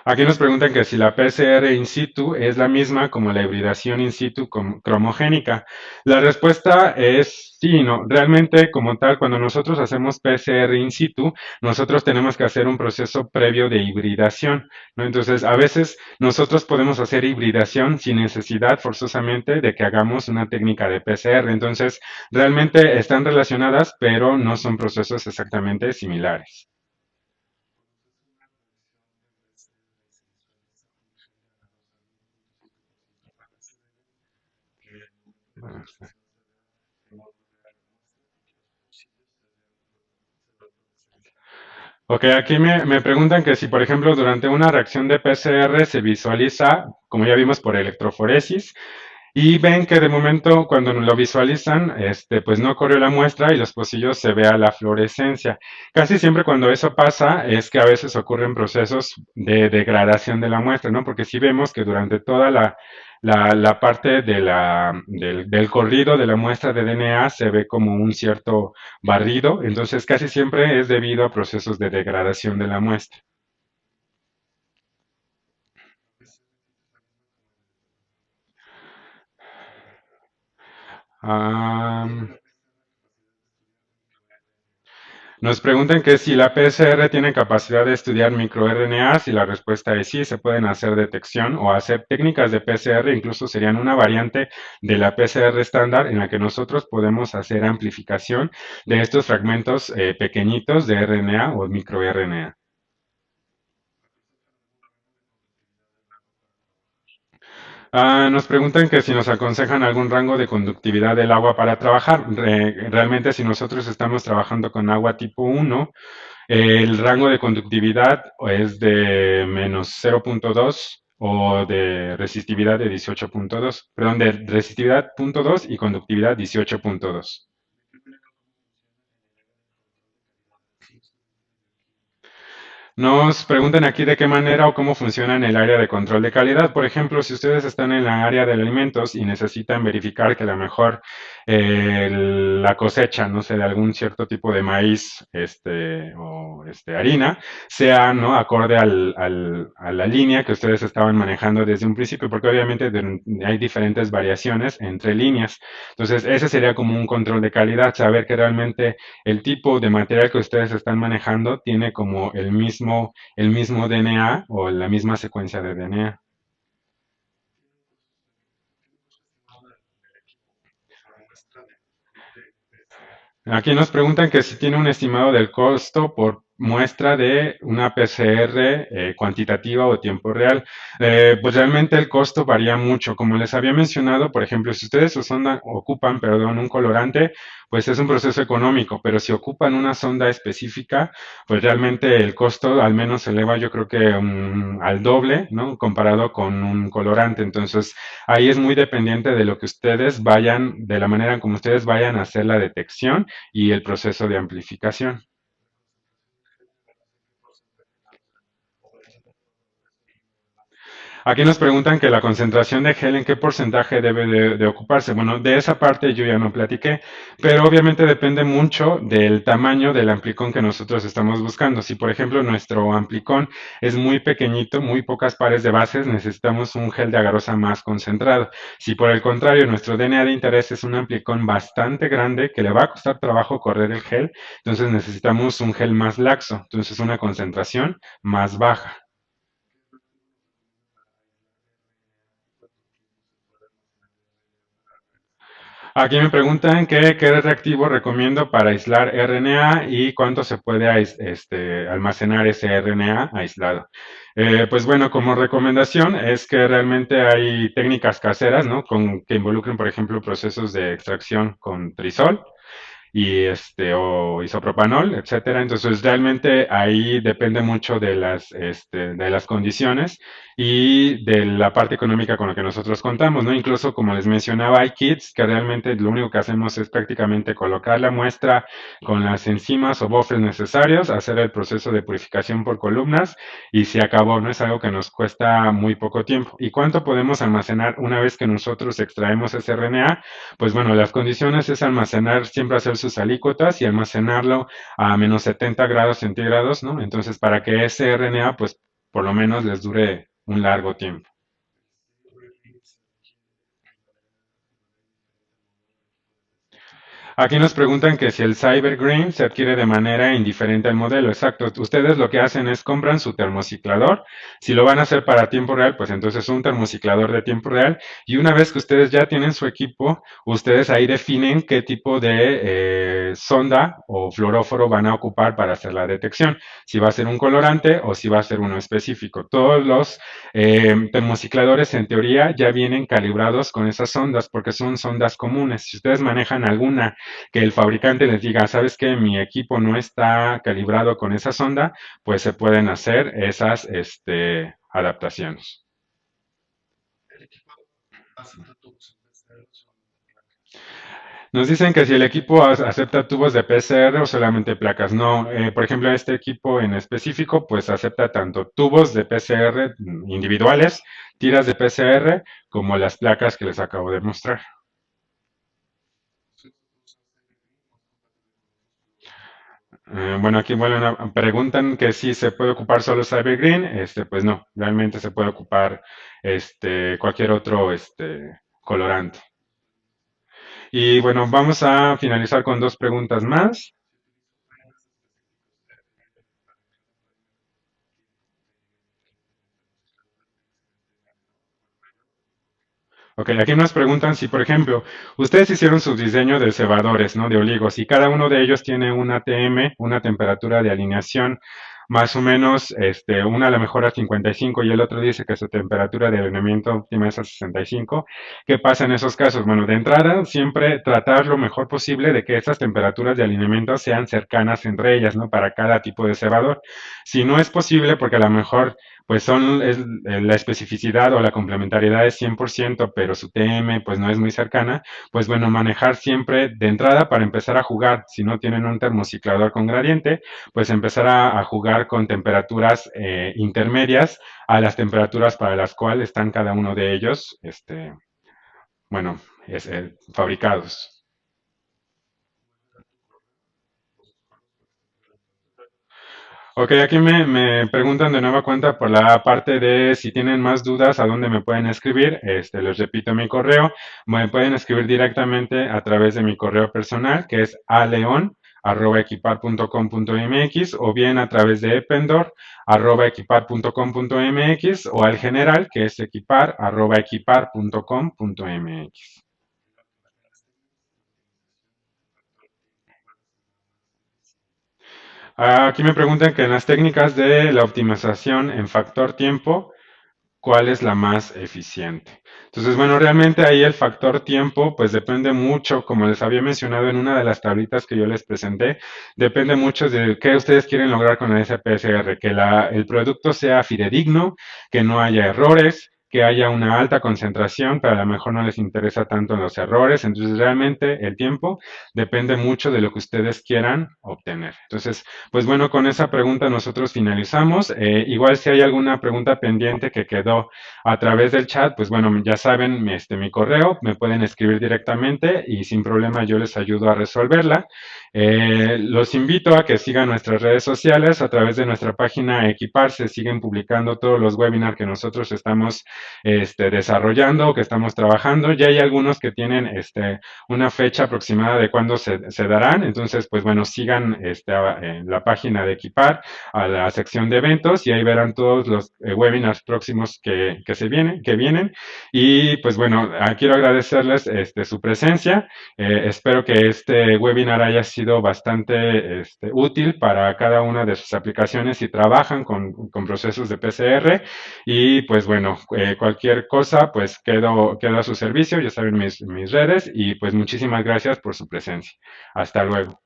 Aquí nos preguntan que si la PCR in situ es la misma como la hibridación in situ cromogénica. La respuesta es sí, no. Realmente, como tal, cuando nosotros hacemos PCR in situ, nosotros tenemos que hacer un proceso previo de hibridación, ¿no? Entonces, a veces nosotros podemos hacer hibridación sin necesidad forzosamente de que hagamos una técnica de PCR. Entonces, realmente están relacionadas, pero no son procesos exactamente similares. Ok, aquí me preguntan que si, por ejemplo, durante una reacción de PCR se visualiza, como ya vimos por electroforesis, y ven que de momento cuando lo visualizan, pues no corrió la muestra y los pocillos se vea la fluorescencia. Casi siempre cuando eso pasa es que a veces ocurren procesos de degradación de la muestra, ¿no? Porque si vemos que durante toda la parte del corrido de la muestra de DNA se ve como un cierto barrido, entonces casi siempre es debido a procesos de degradación de la muestra. Am, Nos preguntan que si la PCR tiene capacidad de estudiar microRNAs y la respuesta es sí, se pueden hacer detección o hacer técnicas de PCR, incluso serían una variante de la PCR estándar en la que nosotros podemos hacer amplificación de estos fragmentos pequeñitos de RNA o microRNA. Nos preguntan que si nos aconsejan algún rango de conductividad del agua para trabajar. Realmente si nosotros estamos trabajando con agua tipo 1, el rango de conductividad es de menos 0.2 o de resistividad de 18.2, perdón, de resistividad 0.2 y conductividad 18.2. Nos preguntan aquí de qué manera o cómo funciona en el área de control de calidad. Por ejemplo, si ustedes están en la área de alimentos y necesitan verificar que a lo mejor la cosecha, no sé, de algún cierto tipo de maíz, o harina, sea, ¿no? Acorde a la línea que ustedes estaban manejando desde un principio, porque obviamente hay diferentes variaciones entre líneas. Entonces, ese sería como un control de calidad, saber que realmente el tipo de material que ustedes están manejando tiene como el mismo DNA o la misma secuencia de DNA. Aquí nos preguntan que si tiene un estimado del costo por muestra de una PCR cuantitativa o tiempo real. Pues realmente el costo varía mucho. Como les había mencionado, por ejemplo, si ustedes ocupan, perdón, un colorante, pues es un proceso económico, pero si ocupan una sonda específica, pues realmente el costo al menos se eleva yo creo que al doble, ¿no? Comparado con un colorante. Entonces, ahí es muy dependiente de lo que ustedes vayan, de la manera en como ustedes vayan a hacer la detección y el proceso de amplificación. Aquí nos preguntan que la concentración de gel en qué porcentaje debe de ocuparse. Bueno, de esa parte yo ya no platiqué, pero obviamente depende mucho del tamaño del amplicón que nosotros estamos buscando. Si por ejemplo nuestro amplicón es muy pequeñito, muy pocas pares de bases, necesitamos un gel de agarrosa más concentrado. Si por el contrario nuestro DNA de interés es un amplicón bastante grande que le va a costar trabajo correr el gel, entonces necesitamos un gel más laxo, entonces una concentración más baja. Aquí me preguntan qué reactivo recomiendo para aislar RNA y cuánto se puede almacenar ese RNA aislado. Pues bueno, como recomendación es que realmente hay técnicas caseras, ¿no? Que involucren, por ejemplo, procesos de extracción con trisol y o isopropanol, etcétera. Entonces realmente ahí depende mucho de las condiciones y de la parte económica con la que nosotros contamos, ¿no? Incluso como les mencionaba, hay kits que realmente lo único que hacemos es prácticamente colocar la muestra con las enzimas o bufers necesarios, hacer el proceso de purificación por columnas y se acabó, ¿no? Es algo que nos cuesta muy poco tiempo. ¿Y cuánto podemos almacenar una vez que nosotros extraemos ese RNA? Pues bueno, las condiciones es almacenar, siempre hacer sus alícuotas y almacenarlo a menos 70 grados centígrados, ¿no? Entonces, para que ese RNA, pues, por lo menos les dure un largo tiempo. Aquí nos preguntan que si el Cybergreen se adquiere de manera indiferente al modelo. Exacto. Ustedes lo que hacen es compran su termociclador. Si lo van a hacer para tiempo real, pues entonces un termociclador de tiempo real. Y una vez que ustedes ya tienen su equipo, ustedes ahí definen qué tipo de sonda o fluoróforo van a ocupar para hacer la detección. Si va a ser un colorante o si va a ser uno específico. Todos los termocicladores en teoría ya vienen calibrados con esas sondas porque son sondas comunes. Si ustedes manejan alguna que el fabricante les diga, sabes que mi equipo no está calibrado con esa sonda, pues se pueden hacer esas adaptaciones. Nos dicen que si el equipo acepta tubos de PCR o solamente placas. No, por ejemplo, este equipo en específico, pues acepta tanto tubos de PCR individuales, tiras de PCR, como las placas que les acabo de mostrar. Bueno, aquí preguntan que si se puede ocupar solo Cybergreen. Pues no, realmente se puede ocupar cualquier otro colorante. Y bueno, vamos a finalizar con dos preguntas más. Ok, aquí nos preguntan si, por ejemplo, ustedes hicieron su diseño de cebadores, ¿no? De oligos, y cada uno de ellos tiene una TM, una temperatura de alineación, más o menos, una a lo mejor a 55 y el otro dice que su temperatura de alineamiento óptima es a 65. ¿Qué pasa en esos casos? Bueno, de entrada, siempre tratar lo mejor posible de que esas temperaturas de alineamiento sean cercanas entre ellas, ¿no? Para cada tipo de cebador. Si no es posible, porque a lo mejor pues la especificidad o la complementariedad es 100%, pero su TM pues no es muy cercana, pues bueno, manejar siempre de entrada para empezar a jugar, si no tienen un termociclador con gradiente, pues empezar a jugar con temperaturas intermedias a las temperaturas para las cuales están cada uno de ellos, bueno, fabricados. Ok, aquí me preguntan de nueva cuenta por la parte de si tienen más dudas, a dónde me pueden escribir. Les repito mi correo. Me pueden escribir directamente a través de mi correo personal, que es aleon@equipar.com.mx o bien a través de ependor@equipar.com.mx o al general, que es equipar@equipar.com.mx. Aquí me preguntan que en las técnicas de la optimización en factor tiempo, ¿cuál es la más eficiente? Entonces, bueno, realmente ahí el factor tiempo, pues depende mucho, como les había mencionado en una de las tablitas que yo les presenté, depende mucho de qué ustedes quieren lograr con el SPSR, que el producto sea fidedigno, que no haya errores, que haya una alta concentración, pero a lo mejor no les interesa tanto los errores. Entonces, realmente el tiempo depende mucho de lo que ustedes quieran obtener. Entonces, pues bueno, con esa pregunta nosotros finalizamos. Igual si hay alguna pregunta pendiente que quedó a través del chat, pues bueno, ya saben, mi correo, me pueden escribir directamente y sin problema yo les ayudo a resolverla. Los invito a que sigan nuestras redes sociales a través de nuestra página Equiparse. Siguen publicando todos los webinars que nosotros estamos desarrollando, que estamos trabajando. Ya hay algunos que tienen una fecha aproximada de cuándo se darán. Entonces, pues bueno, sigan en la página de Equipar, a la sección de eventos, y ahí verán todos los webinars próximos que vienen. Y pues bueno, quiero agradecerles su presencia. Espero que este webinar haya sido bastante útil para cada una de sus aplicaciones si trabajan con procesos de PCR. Y pues bueno, cualquier cosa, pues quedo a su servicio. Ya saben mis redes y pues muchísimas gracias por su presencia. Hasta luego.